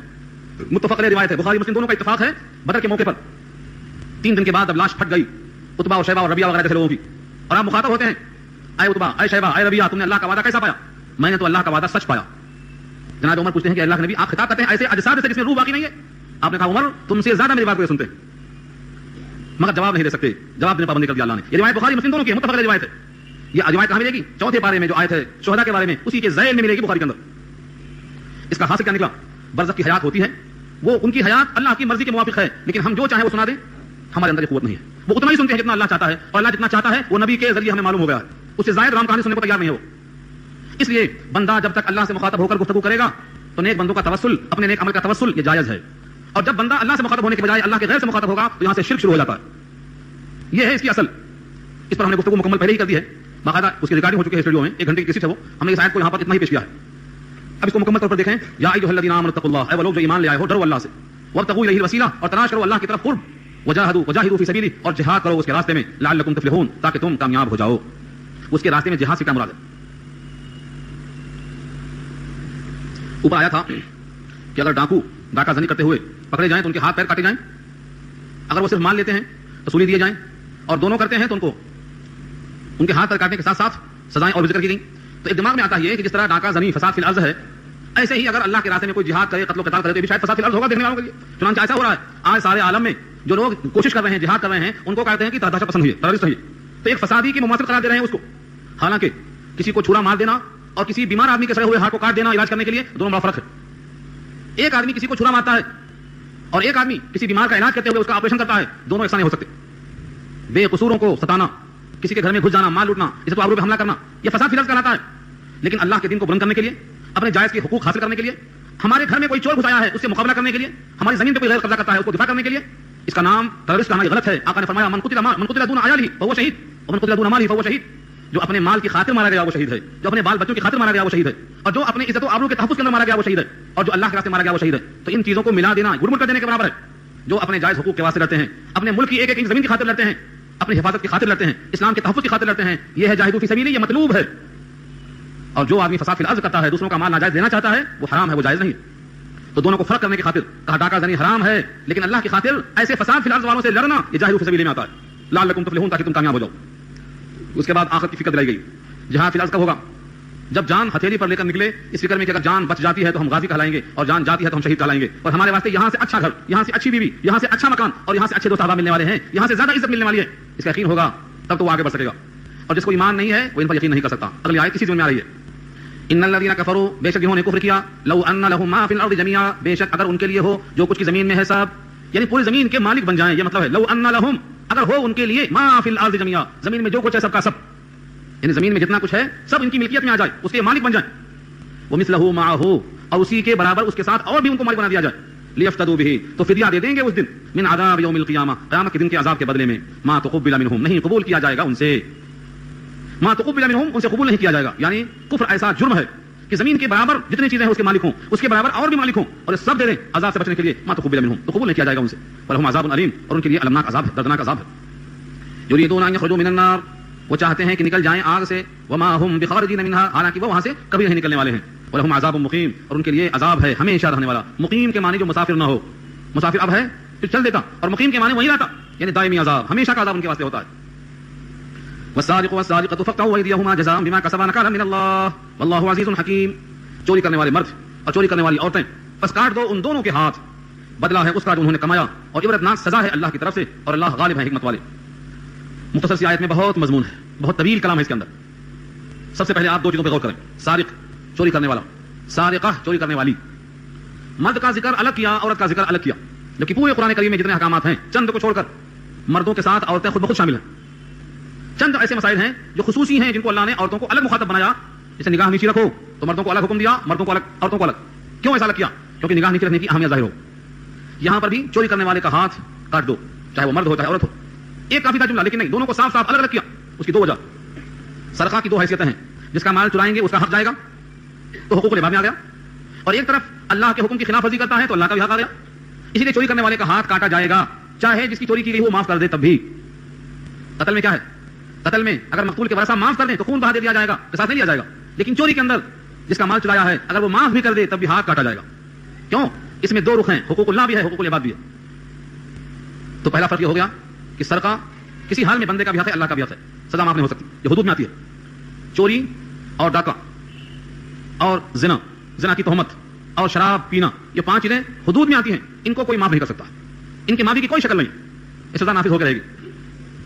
متفق علیہ روایت ہے، بخاری مسلم دونوں کا اتفاق ہے۔ بدر کے موقع پر 3 دن کے بعد اب لاش پھٹ گئی عتبہ اور شیبہ اور ربیعہ وغیرہ جیسے لوگوں کی، اور آپ مخاطب ہوتے ہیں اے عتبہ، اے شیبہ، اے ربیعہ، تم نے اللہ کا وعدہ کیسا پایا؟ میں نے تو اللہ کا وعدہ سچ پایا۔ جناب عمر پوچھتے ہیں کہ اللہ کے نبی آپ خطاب کرتے ہیں ایسے اجساد سے جس میں روح باقی نہیں ہے؟ آپ نے کہا عمر تم سے زیادہ میری بات کو یہ سنتے ہیں، مگر جواب نہیں دے سکتے، جواب دینے پابندی کر دیا اللہ نے۔ یہ روایت بخاری مسلم دونوں کی متفق علیہ روایت ہے۔ یہ روایت کہاں ملے گی؟ 4 پارے میں جو آیت ہے شہداء کے بارے میں، اسی کے ذیل میں ملے گی بخاری کے اندر۔ اس کا حاصل کیا نکلا؟ برزخ کی حیات ہوتی ہے، وہ ان کی حیات اللہ کی مرضی کے موافق ہے، لیکن ہم جو چاہیں وہ سنا دیں ہمارے اندر یہ قوت نہیں ہے، وہ اتنا ہی سنتے ہیں جتنا اللہ چاہتا ہے، اور اللہ جتنا چاہتا ہے وہ نبی کے ذریعے ہمیں معلوم ہو گیا ہے، اس سے زائد رام کہانی سننے کو تیار نہیں ہے وہ۔ اس لیے بندہ جب تک اللہ سے مخاطب ہو کر گفتگو کرے گا تو نیک بندوں کا توسل، اپنے نیک عمل کا توسل یہ جائز ہے، اور جب بندہ اللہ سے مخاطب ہونے کے بجائے اللہ کے غیر سے مخاطب ہوگا تو یہاں سے شرک شروع ہو جاتا ہے۔ یہ ہے اس کی اصل۔ اس پر ہم نے گفتگو مکمل پہلے ہی کر دی ہے، باقاعدہ اس کی ریکارڈنگ ہو چکی ہے اسٹوڈیو میں، 1 گھنٹے کی کسی سے وہ ہم نے اس آیت کو یہاں پر اتنا ہی پیش کیا ہے۔ اب اس کو مکمل طور پر دیکھیں، یا ایھا الذین آمنوا اتقوا اللہ، اے وہ لوگ جو ایمان لے آئے ہو ڈرو اللہ سے، وابتغوا الیہ الوسیلہ، اور تلاش کرو اللہ کی طرف قرب، وجاہدوا فی سبیلہ، اور جہاد کرو اس کے راستے میں، لعلکم تفلحون، تاکہ تم کامیاب ہو جاؤ۔ اس کے راستے میں جہاد سے کیا مراد ہے؟ اوپر آیا تھا کہ اگر ڈاکو ڈاکہ زنی کرتے ہوئے پکڑے جائیں تو ان کے ہاتھ پیر کاٹے جائیں، اگر وہ صرف مال لیتے ہیں تو سولی دیے جائیں، اور دونوں کرتے ہیں تو ان کو ان کے ہاتھ پیر کاٹنے کے ساتھ ساتھ سزائیں اور بھی ذکر کی گئی۔ تو ایک دماغ میں آتا ہے کہ جس طرح ڈاکہ زنی فساد فی الارض ہے، ایسے ہی اگر اللہ کے راستے میں کوئی جہاد کرے، قتل و قتال کرے تو یہ بھی شاید فساد فی الارض ہوگا دیکھنے والوں کے لیے۔ چنانچہ ایسا ہو رہا ہے آج سارے عالم میں جو لوگ کوشش کر رہے ہیں، جہاد کر رہے ہیں، ان کو کہتے ہیں کہ دہشت پسند ہوئی ہے، ٹیررسٹ ہوئی ہے، تو ایک فسادی کی مماثل قرار دے رہے ہیں اس کو۔ حالانکہ کسی کو چھرا مار دینا اور کسی بیمار آدمی کے سڑے ہوئے ہاتھ کو کاٹ دینا علاج کرنے کے لیے دونوں بڑا فرق ہے۔ ایک آدمی کسی کو چھرا مارتا ہے اور ایک آدمی کسی بیمار کا علاج کرتے ہوئے اس کا آپریشن کرتا ہے، دونوں ایسا نہیں ہو سکتے۔ بے قصوروں کو ستانا، کسی کے گھر میں گھس جانا، مال لوٹنا، اسے تو آبرو پہ حملہ کرنا، یہ فساد فی الارض کہلاتا ہے۔ لیکن اللہ کے دین کو بلند کرنے کے لیے، اپنے جائز کے حقوق حاصل کرنے کے لیے، ہمارے گھر میں کوئی چور گھس آیا ہے اس سے مقابلہ کرنے کے لیے، ہماری زمین پہ کوئی غیر قبضہ کرتا ہے اس کو دفاع کرنے کے لیے، اس کا نام ٹیررسٹ کہنا غلط ہے۔ آقا نے فرمایا من قتل دون عیالہ فهو شہید ومن قتل دون مالہ فهو شہید، جو اپنے مال کی خاطر مارا گیا وہ شہید ہے، جو اپنے بال بچوں کی خاطر مارا گیا وہ شہید ہے، اور جو اپنے عزت و آبرو کے تحفظ کے اندر مارا گیا وہ شہید ہے، اور جو اللہ کے راستے مارا گیا وہ شہید ہے۔ تو ان چیزوں کو ملا دینا گڑ کر دینے کے برابر ہے۔ جو اپنے جائز حقوق کے واسطے لڑتے ہیں، اپنے ملک کی ایک ایک زمین کی خاطر لڑتے ہیں، اپنی حفاظت کی خاطر لڑتے ہیں، اسلام کے تحفظ کی خاطر لڑتے ہیں، یہ ہے جاہدوا فی سبیلہ، یہ مطلوب ہے۔ اور جو آدمی فساد فی الارض کرتا ہے، دوسروں کا مال ناجائز لینا چاہتا ہے، وہ حرام ہے، وہ جائز نہیں ہے۔ تو دونوں کو فرق کرنے کی خاطر کہا ڈاکہ زنی حرام ہے، لیکن اللہ کی خاطر ایسے فساد فی الارض والوں سے لڑنا یہ جاہدوا فی سبیلہ میں آتا ہے، لعلکم تفلحون، تاکہ تم کامیاب ہو جاؤ۔ اس کے بعد آخرت کی فکر دلائی گئی۔ جہاد فی الارض کب ہوگا؟ جب جان ہتھیلی پر لے کر نکلے، اس فکر میں کہ اگر جان بچ جاتی ہے تو ہم غازی کہلائیں گے، اور جان جاتی ہے تو ہم شہید کہلائیں گے، اور ہمارے واسطے یہاں سے اچھا گھر، یہاں سے اچھی بیوی، یہاں سے اچھا مکان، اور یہاں سے اچھے دوست احباب ملنے والے ہیں، یہاں سے زیادہ عزت ملنے والی ہے، اس کا یقین ہوگا تب تو وہ آگے بڑھ سکے گا۔ اور جس کو ایمان نہیں ہے وہ ان پر یقین نہیں کر سکتا۔ اگلی آیت کسی زمین میں آ رہی ہے، ان الذین کفروا، بے شک جنہوں نے کفر کیا، لو ان لهم ما فی الارض جميعا، بے شک اگر ان کے لیے ہو جو کچھ کی زمین میں ہے سب، یعنی پوری زمین کے مالک بن جائیں، یہ مطلب ہے لو ان لهم، اگر ہو ان کے لیے ما فی الارض جميعا، زمین میں جو کچھ ہے سب کا سب، یعنی زمین میں جتنا کچھ ہے سب ان کی ملکیت میں آ جائے، اس کے مالک بن جائیں، ومثلہ معه، اور اسی کے برابر اس کے ساتھ اور بھی ان کو مالک بنا دیا جائے، لیفتدوا به، تو فدیہ دے دیں گے اس دن من عذاب یوم القیامہ، قیامت کے دن کے عذاب کے بدلے میں، ما تقبل منہم، نہیں قبول کیا جائے گا ان سے، ما تقبل منہم، ان سے قبول نہیں کیا جائے گا. یعنی کفر ایسا جرم ہے کہ زمین کے برابر جتنی چیزیں ہیں اس کے مالک ہوں، اس کے برابر اور بھی مالک ہوں، اور سب دے دیں عذاب سے بچنے کے لیے، ما تقبل منہم، تو قبول نہیں کیا جائے گا ان سے. ولہم عذاب علیم، اور ان کے لیے المناک عذاب ہے، دردناک عذاب ہے. یریدون ان یخرجوا من النار، وہ چاہتے ہیں کہ نکل جائیں آگ سے، وما هم بخارجین منها، حالانکہ وہ وہاں سے کبھی نہیں نکلنے والے ہیں. ولہم عذاب مقیم، اور ان کے لیے عذاب ہے ہمیشہ رہنے والا. مقیم کے معنی جو مسافر نہ ہو، مسافر اب ہے پھر چل دیتا، اور مقیم کے معنی وہی رہتا، یعنی دائمی عذاب، ہمیشہ کا عذاب ان کے واسطے ہوتا ہے. والسارق والسارقة فاقطعوا أيديهما جزاء بما كسبا نكالا من الله والله عزيز حكيم. چوری کرنے والے مرد اور چوری کرنے والی عورتیں، بس کاٹ دو ان دونوں کے ہاتھ، بدلہ ہے اس کا جو انہوں نے کمایا، اور عبرتناک سزا ہے اللہ کی طرف سے، اور اللہ غالب ہے حکمت والے. مختصر سی آیت میں بہت مضمون ہے، بہت طویل کلام ہے اس کے اندر. سب سے پہلے آپ دو چیزوں پہ غور کریں. سارق چوری کرنے والا، سارقہ چوری کرنے والی. مرد کا ذکر الگ کیا، عورت کا ذکر الگ کیا، جبکہ پورے قرآن کریم میں جتنے احکامات ہیں چند کو چھوڑ کر مردوں کے ساتھ عورتیں خود بخود شامل ہیں. چند ایسے مسائل ہیں جو خصوصی ہیں، جن کو اللہ نے عورتوں کو الگ مخاطب بنایا. جیسے نگاہ نیچی رکھو، تو مردوں کو الگ حکم دیا، مردوں کو الگ، عورتوں کو الگ. کیوں ایسا الگ کیا؟ کیونکہ نگاہ نیچی رکھنے کی اہمیت ظاہر ہو. یہاں پر بھی چوری کرنے والے کا ہاتھ کاٹ دو، چاہے وہ مرد ہو چاہے عورت ہو. ایک کافی تھا جملہ، لیکن نہیں، دونوں کو صاف صاف الگ الگ کیا. اس کی دو وجہ. سرقہ کی دو حیثیتیں ہیں، جس کا مال چرائیں گے اس کا حق جائے گا، تو حقوق العباد میں آ گیا. اور ایک طرف اللہ کے حکم کی خلاف ورزی کرتا ہے تو اللہ کا بھی حق آ گیا. اسی لیے چوری کرنے والے کا ہاتھ کاٹا جائے گا، چاہے جس کی چوری کی گئی وہ معاف کر دے تب بھی. قتل میں کیا ہے؟ قتل میں اگر مقتول کے ورثہ معاف کر دیں تو خون بہا دے دیا جائے گا، قصاص نہیں لیا جائے گا. لیکن چوری کے اندر جس کا مال چرایا ہے اگر وہ معاف بھی کر دے تب بھی ہاتھ کاٹا جائے گا. کیوں؟ اس میں دو رخ ہیں، حقوق اللہ بھی ہے، حقوق العباد بھی ہے. تو پہلا فرق یہ ہو گیا کہ سرقہ کسی حال میں بندے کا بھی حق ہے، اللہ کا بھی حق ہے، سزا معاف نہیں ہو سکتی، یہ حدود میں آتی ہے. چوری اور ڈاکہ اور زنا، زنا کی تہمت اور شراب پینا، یہ پانچ چیزیں حدود میں آتی ہیں، ان کو کوئی معاف نہیں کر سکتا، ان کی معافی کی کوئی شکل نہیں. یہ سزا نافذ ہو کے رہے گی.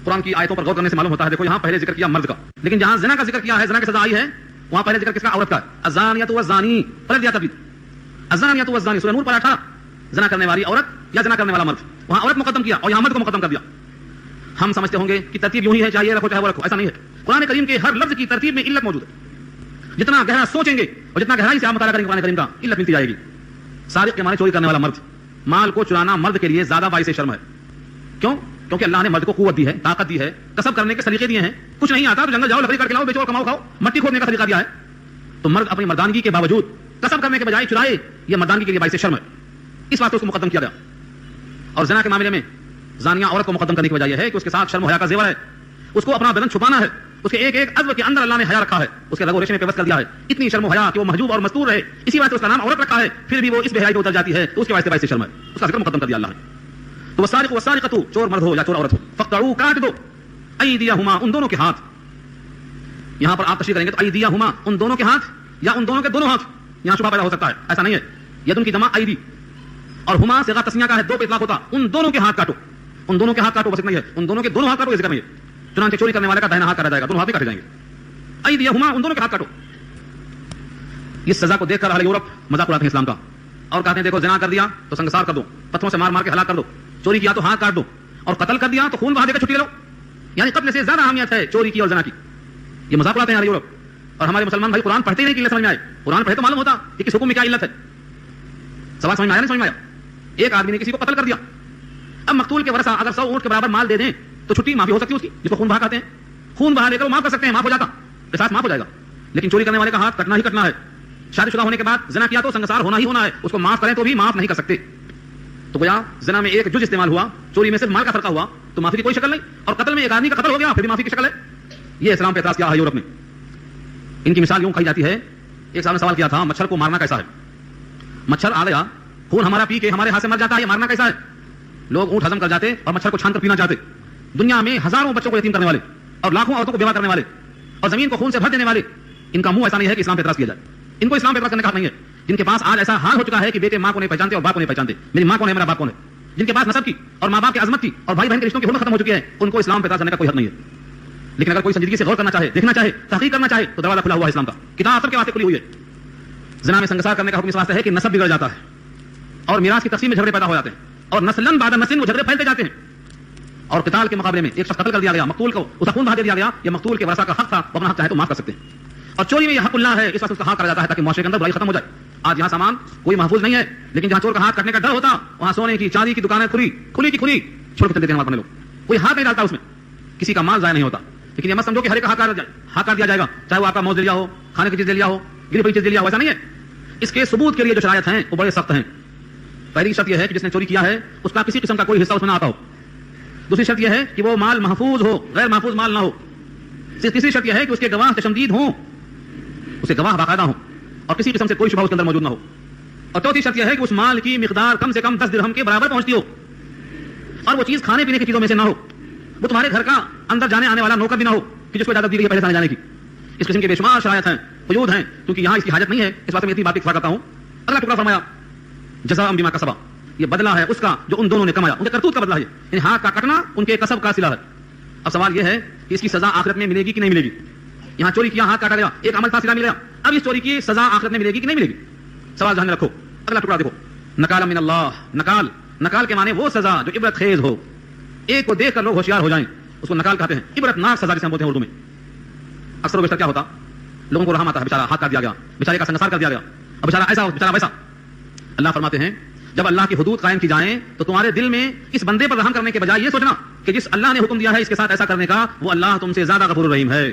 قرآن کی آیتوں پر غور کرنے سے معلوم ہوتا ہے، دیکھو یہاں پہلے ذکر کیا مرد کا، لیکن جہاں زنا کا ذکر کیا ہے، زنا کی سزا آئی ہے، وہاں پہلے ذکر کس کا؟ عورت کا. الزانیۃ والزانی، پلٹ دیا تبھی. الزانیۃ والزانی سورہ نور پر 18، زنا کرنے والی عورت یا زنا کرنے والا مرد، وہاں عورت مقدم کیا اور یہاں مرد کو مقدم کر دیا. ہم سمجھتے ہوں گے کہ ترتیب یوں ہی ہے، چاہے یہ رکھو چاہے وہ رکھو، ایسا نہیں ہے. قرآن کریم کے ہر لفظ کی ترتیب میں علت موجود ہے. جتنا گہرا سوچیں گے اور جتنا گہرائی سے آپ مطالعہ کریں گے قرآن کریم کا، علت ملتی جائے گی. سارق کے معنی چوری کرنے والا مرد. مال کو چرانا مرد کے لیے زیادہ باعث شرم ہے. کیوں؟ کیونکہ اللہ نے مرد کو قوت دی ہے، طاقت دی ہے، کسب کرنے کے طریقے دیے ہیں. کچھ نہیں آتا تو جنگل جاؤ، لکڑی کاٹ کے لاؤ، بیچو اور کماؤ کھاؤ. مٹی کھودنے کا طریقہ دیا ہے. تو مرد اپنی مردانگی کے باوجود کسب کرنے کے بجائے چرائے، یہ مردانگی کے لیے باعث شرم ہے. اس بات کو اس کو مقدم کیا گیا. اور زنا کے معاملے میں زانیہ عورت کو مقدم کرنے کی وجہ یہ ہے کہ اس کے ساتھ شرم و حیا کا زیور ہے، اس کو اپنا بدن چھپانا ہے، اس کے ایک ایک عضو کے اندر اللہ نے حیا رکھا ہے، اس کے رگ و ریشے میں پیوست کر دیا ہے. اتنی شرم و حیا کہ وہ محجوب اور مستور رہے، اسی واسطے اس کا نام عورت رکھا ہے. پھر بھی وہ اس بے حیائی پہ اتر جاتی ہے تو اس کے واسطے باعث شرم ہے، اس کا ذکر مقدم کر دیا اللہ نے. تو والسارق والسارقۃ، چور مرد ہو یا چور عورت ہو، فاقطعوا، کاٹ دو، ایدیہما، ان دونوں کے ہاتھ. یہاں پر آپ تشریح کریں گے تو ایدیہما، ان دونوں کے ہاتھ یا ان دونوں کے دونوں ہاتھ، یہاں شبہ پیدا ہو سکتا ہے، ایسا نہیں ہے. ید ان کی جمع ایدی، اور ہما صیغہ تسنیہ کا ہے، دو پہ اطلاق ہوتا. ان دونوں کے ہاتھ کاٹو، ان دونوں کے ہاتھ کاٹو، بس اتنا ہی ہے. ان دونوں کے دونوں ہاتھ کاٹو، یہ ذکر نہیں ہے. چنانچہ چوری کرنے والے کا دائنا ہاتھ کاٹا جائے گا، دونوں ہاتھ کاٹے جائیں گے. ایدیہما، ان دونوں کے ہاتھ کاٹو. اس سزا کو دیکھ کر اہل یورپ مذاق اڑاتے ہیں اسلام کا اور کہتے ہیں دیکھو زنا کر دیا تو سنگسار کر دو، پتھروں سے مار مار کے ہلاک کر دو، چوری کیا تو ہاتھ کاٹ دو، اور قتل کر دیا تو خون بہا دے کر چھٹی لے لو. یعنی قتل سے زیادہ اہمیت ہے چوری کی اور زنا کی. یہ مذاق اڑاتے ہیں اہل یورپ. اور ہمارے مسلمان بھائی قرآن پڑھتے ہی نہیں کہ علت سمجھ میں آئے. قرآن پڑھے تو معلوم ہوتا کہ کس حکم میں کیا علت ہے. سوال سمجھ میں آیا نہیں سمجھ میں آیا؟ ایک آدمی نے کسی کو قتل کر دیا، اب مقتول کے ورثہ اگر 100 اونٹ کے برابر مال دے دیں تو چھٹی معافی ہو سکتی ہے اس کی، جس کو خون بہا کہتے ہیں. خون بہا لے کر وہ معاف کر سکتے ہیں، معاف ہو جاتا، قصاص معاف ہو جائے گا. لیکن چوری کرنے والے کا ہاتھ کٹنا ہی کٹنا ہے. شادی شدہ ہونے کے بعد زنا کیا تو سنگسار ہونا ہی ہونا ہے، اس کو معاف کریں تو بھی معاف نہیں کر سکتے. تو گویا زنا میں ایک جز استعمال ہوا، چوری میں صرف مال کا فرقہ ہوا تو معافی کی کوئی شکل نہیں. اور قتل میں ایک آدمی کا قتل ہو گیا پھر بھی معافی کی شکل ہے. یہ اسلام پہ اعتراض کیا ہے یورپ نے. ان کی مثال یوں کہی جاتی ہے، ایک صاحب نے سوال کیا تھا مچھر کو مارنا کیسا ہے. مچھر آ گیا، خون ہمارا پی کے ہمارے ہاتھ سے مر جاتا ہے، یہ مارنا کیسا ہے. لوگ اونٹ ہضم کر جاتے اور مچھر کو چھان کر پینا چاہتے. دنیا میں ہزاروں بچوں کو یتیم کرنے والے اور لاکھوں عورتوں کو بیوہ کرنے والے اور زمین کو خون سے بھر دینے والے، ان کا منہ ایسا نہیں ہے کہ اسلام پہ اعتراض کیا جائے. ان کو اسلام پہ اعتراض کرنے کا حق نہیں ہے. جن کے پاس آج ایسا حال ہو چکا ہے کہ بیٹے ماں کو نہیں پہچانتے اور باپ کو نہیں پہچانتے، میری ماں کون ہے میرا باپ کون ہے، جن کے پاس نسب کی اور ماں باپ کی عظمت کی اور بھائی بہن کے رشتوں کی حرمت ختم ہو چکی ہے، ان کو اسلام پہ اعتراض کرنے کا کوئی حق نہیں ہے. لیکن اگر کوئی سنجیدگی سے غور کرنا چاہے، دیکھنا چاہے، تحقیق کرنا چاہے تو دروازہ کھلا ہوا ہے اسلام کا. کتاب سب کے واسطے کھلی ہوئی ہے. زنا میں سنگسار کرنے کا حکم اس واسطے ہے کہ نسب بگڑ جاتا ہے اور میراث کی تقسیم میں جھگڑے پیدا ہو جاتے ہیں اور نسلاً بعد نسل وہ جھگڑے پھیلتے جاتے ہیں. اور قتال کے مقابلے میں ایک شخص قتل کر دیا گیا، مقتول کو اس کا خون بہا دے دیا گیا، یہ مقتول کے ورثہ کا حق تھا، وہ اپنا حق چاہے تو معاف کر سکتے ہیں. اور چوری میں یہ حق اللہ ہے، اس وقت اس کا ہاتھ کاٹا جاتا ہے تاکہ معاشرے کے اندر برائی ختم ہو جائے. آج یہاں سامان کوئی محفوظ نہیں ہے، لیکن جہاں چور کا ہاتھ کٹنے کا ڈر ہوتا وہاں سونے کی چاندی کی دکانیں کھلی چھوڑ کے چل دیتے ہیں ہمارے لوگ. کوئی ہاتھ نہیں ڈالتا اس میں، کسی کا مال ضائع نہیں ہوتا. لیکن یہ مت سمجھو کہ ہر ایک ہاتھ کاٹ دیا جائے گا، چاہے وہ آپ کا موز دے لیا ہو، کھانے کی چیز دے لیا ہو، گری پڑی چیز دے لیا ہو. ایسا نہیں ہے. اس کے ثبوت کے لیے جو شرائط ہیں وہ بڑے سخت ہیں. پہلی شرط یہ ہے کہ جس نے چوری کیا ہے اس کا کسی قسم کا کوئی حصہ اس میں نہ آتا ہو. دوسری شرط یہ ہے کہ وہ مال محفوظ ہو، غیر محفوظ مال نہ ہو. تیسری شرط یہ ہے کہ اس کے گواہ چشمدید ہوں، اسے گواہ باقاعدہ ہوں اور کسی قسم سے کوئی شبہ اس کے اندر موجود نہ ہو. اور چوتھی شرط یہ ہے کہ اس مال کی مقدار کم سے کم 10 درہم کے برابر پہنچتی ہو اور وہ چیز کھانے پینے کی چیزوں میں سے نہ ہو. وہ تمہارے گھر کا اندر جانے آنے والا نوکر بھی نہ ہو کہ جس کو اجازت دی گئی ہے پہلے سے آنے جانے کی. اس قسم کے بے شمار شرائط ہیں، قیود ہیں، کیونکہ یہاں اس کی حاجت نہیں ہے. اس بات میں اتنی بات اکتفا کرتا ہوں. اگلا ٹکڑا فرمایا جزاء بما کسبا، یہ بدلہ ہے اس کا جو ان دونوں نے کمایا، ان کے کرتوت کا بدلہ ہے. یعنی ہاتھ کا کٹنا ان کے کسب کا صلہ ہے. اب سوال یہ ہے کہ اس کی سزا آخرت میں ملے گی کہ نہیں ملے گی. یہاں چوری کیا، ہاتھ کاٹا گیا، ایک عمل تھا، صلہ مل گیا. اب اس چوری کی سزا آخرت میں ملے گی کہ نہیں ملے گی؟ سوال ذہن میں رکھو. اگلا ٹکڑا دیکھو، نکال من اللہ. نکال کے معنی وہ سزا جو عبرت خیز ہو، ایک کو دیکھ کر لوگ ہوشیار ہو جائیں، اس کو نکال کہتے ہیں. عبرت ناک سزا جسے ہم بولتے ہیں اردو میں. اکثر و بیشتر کیا ہوتا، لوگوں کو رحم آتا ہے، بیچارہ ہاتھ کاٹ دیا گیا، بیچارے کا سنگسار کر دیا گیا، اب بیچارہ ایسا ہو، بیچارہ ویسا. اللہ فرماتے ہیں جب اللہ کی حدود قائم کی جائیں تو تمہارے دل میں اس بندے پر رحم کرنے کے بجائے یہ سوچنا کہ جس اللہ نے حکم دیا ہے اس کے ساتھ ایسا کرنے کا، وہ اللہ تم سے زیادہ غفور الرحیم ہے.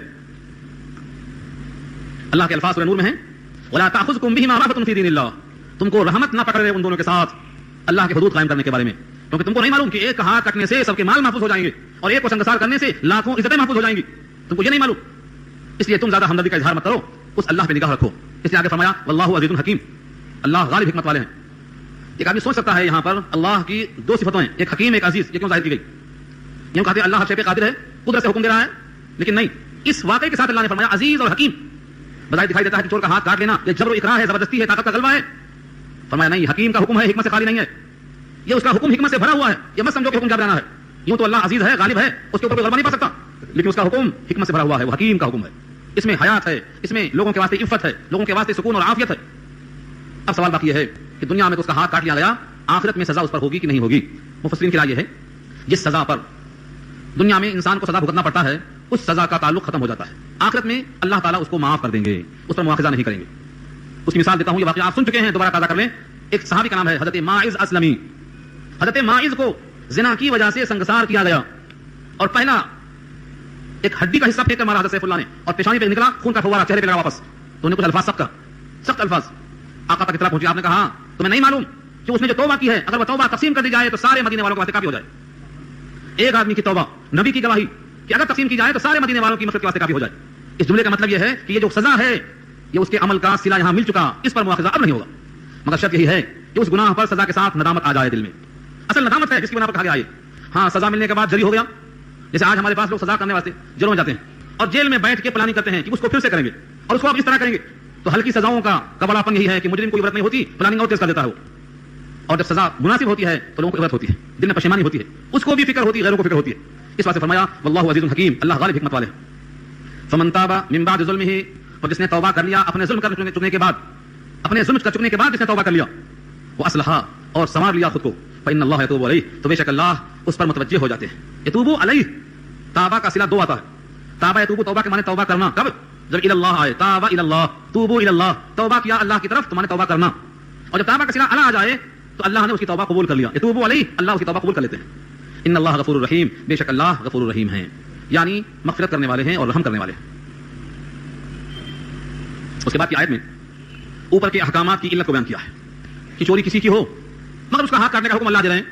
اللہ کے الفاظ سورہ نور میں ہیں وَلَا تَأْخُذْكُمْ بِهِمَا رَأْفَةٌ فِي دِينِ اللَّهِ، تم کو رحمت نہ پکڑے ان دونوں کے ساتھ اللہ کے حدود قائم کرنے کے بارے میں، کیونکہ تم کو نہیں معلوم کہ ایک ہاتھ کٹنے سے سب کے مال محفوظ ہو جائیں گے اور ایک کو سنگسار کرنے سے لاکھوں عزتیں محفوظ ہو جائیں گی. تم کو یہ نہیں معلوم، اس لیے تم زیادہ ہمدردی کا اظہار مت کرو، اس اللہ پہ نگاہ رکھو. اس لیے آگے فرمایا واللہ عزیز حکیم، اللہ غالب حکمت والے ہیں. ایک آدمی سوچ سکتا ہے یہاں پر اللہ کی دو صفتیں ہیں، ایک حکیم ایک عزیز، یہ کیوں ظاہر کی گئی؟ یوں کہتے ہیں اللہ ہر شے پہ قادر ہے، قدرت سے حکم دے رہا ہے، لیکن نہیں، اس واقعے کے ساتھ اللہ نے فرمایا عزیز اور حکیم. بظاہر دکھائی دیتا ہے کہ چور کا ہاتھ کاٹ لینا یہ جبر و اکراہ ہے، زبردستی ہے، طاقت کا غلبہ ہے. فرمایا نہیں، حکیم کا حکم ہے، حکمت سے خالی نہیں ہے، یہ اس کا حکم حکمت سے بھرا ہوا ہے. یہ مت سمجھو کہ حکم جبرانہ ہے. یوں تو اللہ عزیز ہے، غالب ہے، اس کے اوپر کوئی غلبہ نہیں پا سکتا، لیکن اس کا حکم حکمت سے بھرا ہوا ہے، وہ حکیم کا حکم ہے. اس میں حیات ہے، اس میں لوگوں کے واسطے عفت ہے، لوگوں کے واسطے سکون اور عافیت ہے. اب سوال باقی یہ ہے کہ دنیا میں تو اس کا ہاتھ کاٹ لیا گیا، آخرت میں سزا اس پر ہوگی کہ نہیں ہوگی؟ مفسرین کی رائے یہ ہے جس سزا پر دنیا میں انسان کو سزا بھگتنا پڑتا ہے اس سزا کا تعلق ختم ہو جاتا ہے. آخرت میں اللہ تعالیٰ اس کو معاف کر دیں گے، اس پر مواخذہ نہیں کریں گے. اس کی مثال دیتا ہوں، یہ واقعہ آپ سن چکے ہیں، دوبارہ تازہ کر لیں. ایک صحابی کا نام ہے حضرت ماعز اسلمی. حضرت ماعز کو زنا کی وجہ سے سنگسار کیا گیا اور پہلا ایک ہڈی کا حصہ پھینک کر مارا حضرت سیف اللہ نے اور پیشانی پہ نکلا خون کا فوارہ، چہرے پہ لگا واپس. تو انہیں کچھ الفاظ سخت الفاظ آقا تک اطلاع پہنچی. آپ نے کہا تمہیں نہیں معلوم کہ اس نے جو توبہ کی ہے اگر وہ توبہ تقسیم کر دی جائے تو سارے مدینے والوں کے واسطے کافی ہو جائے. ایک آدمی کی توبہ، نبی کی گواہی کہ اگر تقسیم کی جائے تو سارے مدینے والوں کی مغفرت کے واسطے کافی ہو جائے. اس جملے کا مطلب یہ ہے کہ یہ جو سزا ہے یہ اس کے عمل کا صلہ یہاں مل چکا، اس پر مواخذہ اب نہیں ہوگا. مگر شرط یہی ہے کہ اس گناہ پر سزا کے ساتھ ندامت آ جائے دل میں. اصل ندامت ہے جس کی بنا پر کہا گیا ہے. ہاں سزا ملنے کے بعد جری ہو گیا، جیسے آج ہمارے پاس لوگ سزا کرنے واسطے جیلوں میں جاتے ہیں اور جیل میں بیٹھ کے پلاننگ کرتے ہیں کہ اس کو پھر سے کریں گے اور اس کو اب اس طرح کریں گے. تو ہلکی سزاؤں کا بڑاپن یہی ہے کہ مجرم کو عبرت نہیں ہوتی، پلاننگ اور تیز کر دیتا ہے وہ. اور جب سزا مناسب ہوتی ہے تو لوگوں کو عبرت ہوتی ہے، دل میں پشیمانی ہوتی ہے، اس کو بھی فکر ہوتی ہے، غیروں کو فکر ہوتی ہے. اس واسطے فرمایا واللہ عزیز حکیم، اللہ غالب حکمت والے. فمن تاب من بعد ظلمه، اور جس نے توبہ کر لیا اپنے ظلم کر چکنے کے بعد، اپنے ظلم کر چکنے کے بعد جس نے توبہ کر لیا، وہ اصلح اور سنوار لیا خود کو، فإن اللہ یتوب علیہ، تو بے شک اللہ اس پر متوجہ ہو جاتے ہیں. یتوب علیہ، توبہ کا صلہ دو آتا ہے. تابہ یتوب، توبہ کے معنی توبہ کرنا. کب؟ جب الی اللہ آئے، تابہ الی اللہ، توبوا الی اللہ، توبہ کیا اللہ کی طرف تو معنی توبہ کرنا. اور جب توبہ کا صلہ علی آ جائے تو اللہ نے اس کی توبہ قبول کر لیا. یتوب علیہ، اللہ اس کی توبہ قبول کر لیتے ہیں. ان اللہ غفور الرحیم، بے شک اللہ غفور الرحیم ہیں، یعنی مغفرت کرنے والے ہیں اور رحم کرنے والے ہیں. اس کے بعد کی آیت میں اوپر کے احکامات کی علت کو بیان کیا ہے کہ چوری کسی کی ہو مگر اس کا ہاتھ کاٹنے کا حکم اللہ دے رہے ہیں.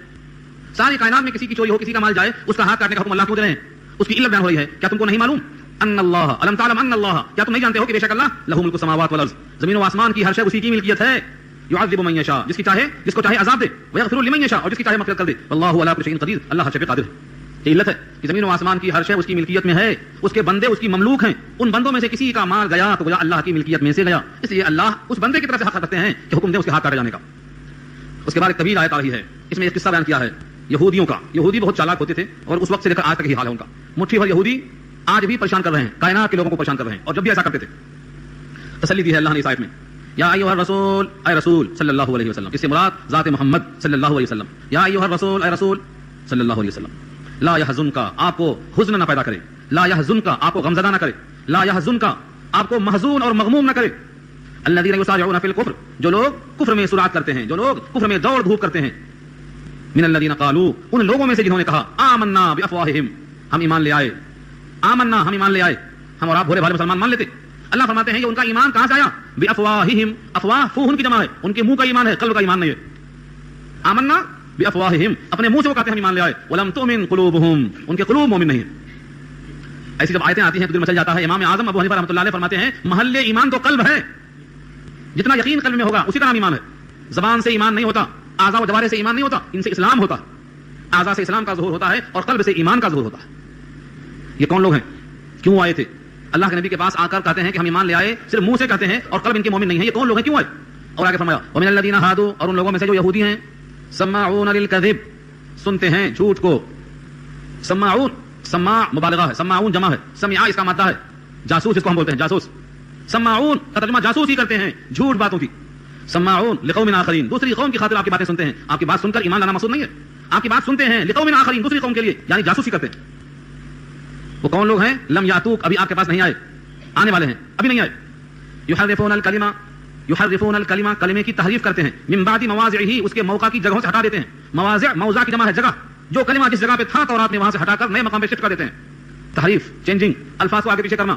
ساری کائنات میں کسی کی چوری ہو، کسی کا مال جائے، اس کا ہاتھ کاٹنے کا حکم اللہ کیوں دے رہے ہیں؟ اس کی علت بیان ہو رہی ہے. کیا تم کو نہیں معلوم ان اللہ الم تعلم ان اللہ، کیا تم نہیں جانتے ہو کہ بے شک اللہ لہ ملک السماوات والارض، زمین و آسمان کی ہر شے اسی کی ملکیت ہے. یعذب من یشاء، جس کو چاہے عذاب دے، ویغفر لمن یشاء، اور جس کی چاہے مغفرت کر دے. واللہ علی کل شیء قدیر، اللہ ہر شے پہ قادر ہے. یہ علت ہے کہ زمین و آسمان کی ہر شے اس کی ملکیت میں ہے، اس کے بندے اس کی مملوک ہیں. ان بندوں میں سے کسی کا مال گیا تو گیا اللہ کی ملکیت میں سے گیا، اس لیے اللہ اس بندے کی طرف سے حق رکھتے ہیں کہ حکم دے اس کے ہاتھ کاٹے جانے کا. اس کے بعد ایک طویل آیت آ رہی ہے، اس میں ایک قصہ بیان کیا ہے یہودیوں کا. یہودی بہت چالاک ہوتے تھے اور اس وقت سے لے کر آج تک ہی حال ہے ان کا. مٹھی بھر یہودی آج بھی پریشان کر رہے ہیں، کائنات کے لوگوں کو پریشان کر رہے ہیں، اور جب بھی ایسا کرتے تھے. تسلی دی ہے اللہ نے اس آیت میں، یا ایھا الرسول، اے رسول صلی اللہ علیہ وسلم، اس سے مراد ذات محمد صلی اللہ علیہ وسلم. یا ایھا الرسول، اے رسول صلی اللہ علیہ وسلم، لا يحزنک، آپ کو حزن نہ پیدا کرے، لا يحزنک، آپ کو غمزدہ نہ کرے، لا يحزنک، آپ کو محزون اور مغموم نہ کرے. الذین یسارعون فی الکفر، جو لوگ کفر میں سرعت کرتے ہیں، جو لوگ کفر میں دوڑ دھوپ کرتے ہیں. من الذین قالوا، ان لوگوں میں سے جنہوں نے کہا آمنا بافواہہم، ہم ایمان لے آئے. آمنا، ہم ایمان لے آئے. ہم اور آپ بھولے بھالے مسلمان مان لیتے. اللہ فرماتے ہیں یہ ان کا ایمان کہاں سے آیا؟ بافواہہم. افواہ فوہن کی جمع ہے، ان کے منہ کا ایمان ہے، قلب کا ایمان نہیں ہے. آمنا بافواہہم، اپنے منہ سے وہ کہتے ہیں ہم ایمان لے آئے. ولم تؤمن قلوبہم، ان کے قلوب مومن نہیں ہے. ایسی جب آیتیں آتی ہیں تو دل مچل جاتا ہے. امام اعظم ابو حنیفہ رحمۃ اللہ علیہ فرماتے ہیں محل ایمان تو قلب ہے. جتنا یقین قلب میں ہوگا اسی کا نام ایمان ہے. زبان سے ایمان نہیں ہوتا، اعضاء و جوارح سے ایمان نہیں ہوتا، ان سے اسلام ہوتا ہے. اعضاء سے اسلام کا ظہور ہوتا ہے اور قلب سے ایمان کا ظہور ہوتا ہے. یہ کون لوگ ہیں؟ کیوں آئے تھے؟ اللہ کے نبی کے پاس آ کر کہتے ہیں کہ ہم ایمان لے آئے، صرف منہ سے کہتے ہیں اور قلب ان کے مومن نہیں ہے. یہ کون لوگ ہیں؟ کیوں آئے؟ اور آگے فرمایا ومن الذین ہادوا، اور ان لوگوں میں سے جو یہودی ہیں، سماعون للکذب، سنتے ہیں جھوٹ کو. سماعون، سماع مبالغہ ہے، سماعون جمع ہے، سمع اس کا مادہ ہے، جاسوس اس کو ہم بولتے ہیں، جاسوس. سماعون کا ترجمہ جاسوس ہی کرتے ہیں جھوٹ باتوں کی. سماعون لقوم آخرین، دوسری قوم کی خاطر آپ کی باتیں سنتے ہیں. آپ کی بات سن کر ایمان لانا مقصود نہیں ہے، آپ کی بات سنتے ہیں لقوم آخرین، دوسری قوم کے لیے، یعنی جاسوسی کرتے ہیں. وہ کون لوگ ہیں؟ لم یاتوک، ابھی آپ کے پاس نہیں آئے، آنے والے ہیں، ابھی نہیں آئے. یحرفون الکلمہ، یحرفون الکلمہ، کلمے کی تحریف کرتے ہیں. من بعد مواضعہ، اس کے موقع کی جگہوں سے ہٹا دیتے ہیں. مواضع، موضع کی جمع ہے جگہ. جو کلمہ جس جگہ پہ تھا تورات میں وہاں سے ہٹا کر نئے مقام پہ شفٹ کر دیتے ہیں. تحریف، چینجنگ، الفاظ کو آگے پیچھے کرنا.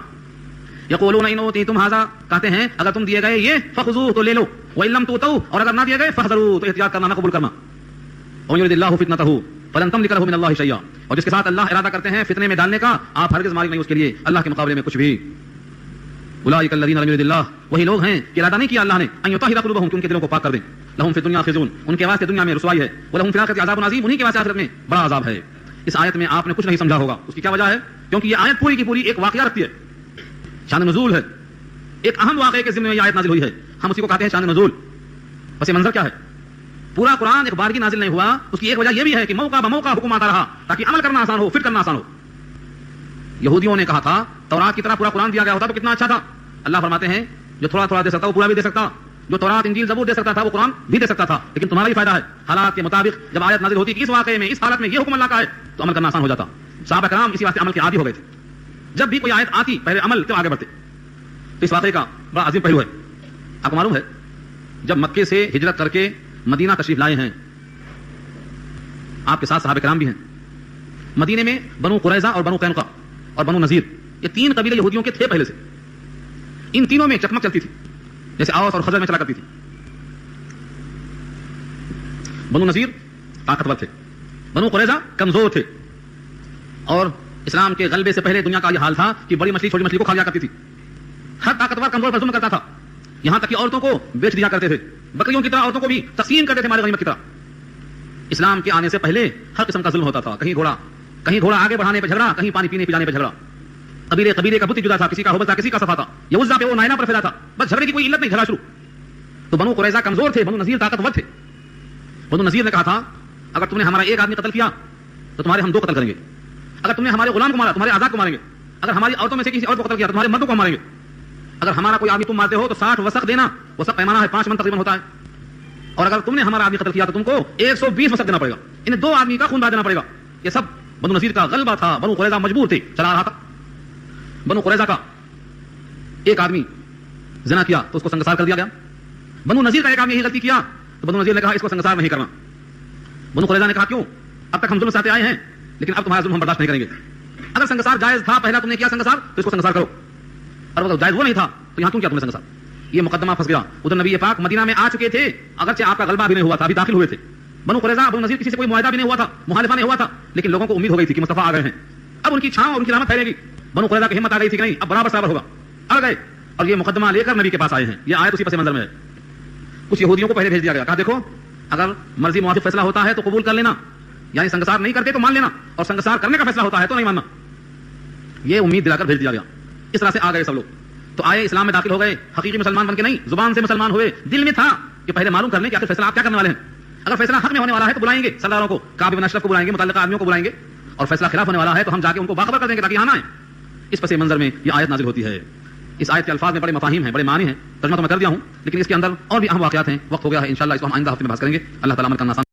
یقولون ان اوتیتم ھذا، کہتے ہیں اگر تم دیے گئے یہ فخذوہ تو لے لو، وان لم تؤتوا، اور اگر نہ دیے گئے فاحذروا، تو احتیاط کرنا، نہ قبول کرنا. ومن یرد اللہ فتنتہ فلن تملک له من اللہ شیئا، اور جس کے ساتھ اللہ ارادہ کرتے ہیں فتنے میں ڈالنے کا، آپ ہرگز مالک نہیں اس کے لیے اللہ کے مقابلے میں کچھ بھی. اولئک الذین لم یرد اللہ، وہی لوگ ہیں کہ ارادہ نہیں کیا اللہ نے ان یطہر قلوبہم، کہ ان کے دلوں کو پاک کر دیں. لہم فی الدنیا خزی، ان کے واسطے دنیا میں رسوائی ہے. ولہم فی الآخرۃ عذاب عظیم، انہی کے واسطے آخرت میں بڑا عذاب ہے. اس آیت میں آپ نے کچھ نہیں سمجھا ہوگا. اس کی کیا وجہ ہے؟ کیونکہ یہ آیت پوری کی پوری ایک واقعہ رکھتی ہے، شان نزول ہے. ایک اہم واقعے کے ضمن میں یہ آیت نازل ہوئی ہے، ہم اسی کو کہتے ہیں شان نزول. پس منظر کیا ہے؟ پورا قرآن ایک بار کی نازل نہیں ہوا. اس کی ایک وجہ یہ بھی ہے کہ موقع بموقع حکم آتا رہا تاکہ عمل کرنا آسان ہو، فٹ کرنا آسان ہو. یہودیوں نے کہا تھا تورات کی طرح پورا قرآن دیا گیا ہوتا تو کتنا اچھا تھا. اللہ فرماتے ہیں جو تھوڑا تھوڑا دے سکتا وہ پورا بھی دے سکتا. جو تورات انجیل زبور دے سکتا تھا وہ قرآن بھی دے سکتا تھا. لیکن تمہارا بھی فائدہ ہے، حالات کے مطابق جب آیت نازل ہوتی کہ اس واقعے میں، اس حالت میں یہ حکم اللہ کا ہے تو عمل کرنا آسان ہو جاتا. صحابہ کرام اسی واسطے عمل کے عادی ہو گئے تھے. جب بھی کوئی آیت آتی پہلے عمل تو آگے بڑھتے. تو اس واقعے کا بڑا عظیم پہلو ہے. آپ کو معلوم ہے جب مکے سے ہجرت کر کے مدینہ تشریف لائے ہیں، آپ کے ساتھ صحابہ کرام بھی ہیں. مدینے میں بنو قریظہ اور بنو قینقاع اور بنو نذیر، یہ تین قبیلے یہودیوں کے تھے پہلے سے. ان تینوں میں چکمک چلتی تھی جیسے اوس اور خزرج میں چلا کرتی تھی. بنو نذیر طاقتور تھے، بنو قریظہ کمزور تھے، اور اسلام کے غلبے سے پہلے دنیا کا یہ حال تھا کہ بڑی مچھلی چھوٹی مچھلی کو کھا لیا کرتی تھی. ہر طاقتور کمزور پر ظلم کرتا تھا، یہاں تک کہ عورتوں کو بیچ دیا کرتے تھے. بکریوں کی طرح عورتوں کو بھی تقسیم کرتے تھے مال غنیمت کی طرح. اسلام کے آنے سے پہلے ہر قسم کا ظلم ہوتا تھا. کہیں گھوڑا آگے بڑھانے پہ جھگڑا، کہیں پانی پینے پلانے پہ جھگڑا. قبیلے کا بت جدا تھا، کسی کا ہوبل تھا، کسی کا صفا تھا. یہ عزا پہ وہ نائنا پر پھیلا تھا. بس جھگڑے کی کوئی علت نہیں، جھگڑا شروع. تو بنو قریظہ کمزور تھے، بنو نذیر طاقتور تھے. بنو نذیر نے کہا تھا اگر تم نے ہمارا ایک آدمی قتل کیا تو تمہارے ہم دو قتل کریں گے. اگر تم نے ہمارے غلام کو مارا تمہارے آزاد کو ماریں گے. اگر ہماری عورتوں میں سے کسی اور کو قتل کیا تو تمہارے مردوں کو ماریں گے. اگر ہمارا کوئی آدمی تم مارتے ہو تو 60 وسق دینا. وسق پیمانہ ہے، 5 من تقریباً ہوتا ہے. اور اگر تم نے ہمارا آدمی قتل کیا تو تم کو 120 وسق دینا پڑے گا. انہیں 2 آدمی کا خون بہا دینا پڑے گا. یہ سب بنو نذیر کا غلبہ تھا. بنو قریظہ مجبور تھے، چلا رہا تھا. بنو قریظہ کا ایک آدمی زنا کیا تو اس کو سنگسار کر دیا گیا. بنو نذیر کا ایک آدمی یہی غلطی کیا تو بنو نذیر نے کہا اس کو سنگسار نہیں کرنا. بنو قریظہ نے کہا کیوں؟ اب تک ہم ظلم سے آئے ہیں لیکن اب تمہارا ظلم ہم برداشت نہیں کریں گے. اگر سنگسار جائز تھا، پہلا تم نے کیا سنگسار، تو اس کو سنگسار کرو. اور اگر جائز وہ نہیں تھا تو یہاں کیوں کیا تم نے سنگسار؟ یہ مقدمہ پھنس گیا. ادھر نبی پاک مدینہ میں آ چکے تھے، اگرچہ آپ کا غلبہ بھی نہیں ہوا تھا، ابھی داخل ہوئے تھے. بنو قریظہ بنو نذیر کسی سے کوئی معاہدہ بھی نہیں ہوا تھا، محالفہ نہیں ہوا تھا، لیکن لوگوں کو امید ہو گئی تھی کہ مصطفیٰ آ گئے ہیں، اب ان کی چھاؤں اور ان کی رحمت پھیلے گی. بنو قریظہ کی ہمت آ گئی تھی کہ نہیں اب برابر صبر ہوگا. آ گئے اور یہ مقدمہ لے کر نبی کے پاس آئے ہیں. یہ آیت اسی پس منظر میں ہے. کچھ یہودیوں کو پہلے بھیج دیا گیا، کہا دیکھو اگر مرضی موافق فیصلہ ہوتا ہے تو قبول کر لینا، یعنی سنگسار نہیں کرتے تو مان لینا، اور سنگسار کرنے کا فیصلہ ہوتا ہے تو نہیں ماننا. یہ امید دلا کر بھیج دیا گیا. اس طرح سے آ گئے سب لوگ. تو آئے، اسلام میں داخل ہو گئے، حقیقی مسلمان بن کے نہیں، زبان سے مسلمان ہوئے. دل میں تھا کہ پہلے معلوم کر لیں کہ آخر فیصلہ آپ کیا کرنے والے ہیں. اگر فیصلہ حق میں ہونے والا ہے تو بلائیں گے سرداروں کو، کعب بن اشرف کو بلائیں گے، متعلقہ آدمیوں کو بلائیں گے. اور فیصلہ خلاف ہونے والا ہے تو ہم جا کے ان کو باخبر کر دیں گے تاکہ یہاں نہ آئیں. اس پس منظر میں یہ آیت نازل ہوتی ہے. اس آیت کے الفاظ میں بڑے مفاہیم ہیں، بڑے معنی ہیں. ترجمہ تو میں کر دیا ہوں لیکن اس کے اندر اور بھی اہم واقعات ہیں. وقت ہو گیا ہے، انشاءاللہ اس کو ہم آئندہ ہفتے میں بحث کریں گے. اللہ تعالیٰ عمل کرنا آسان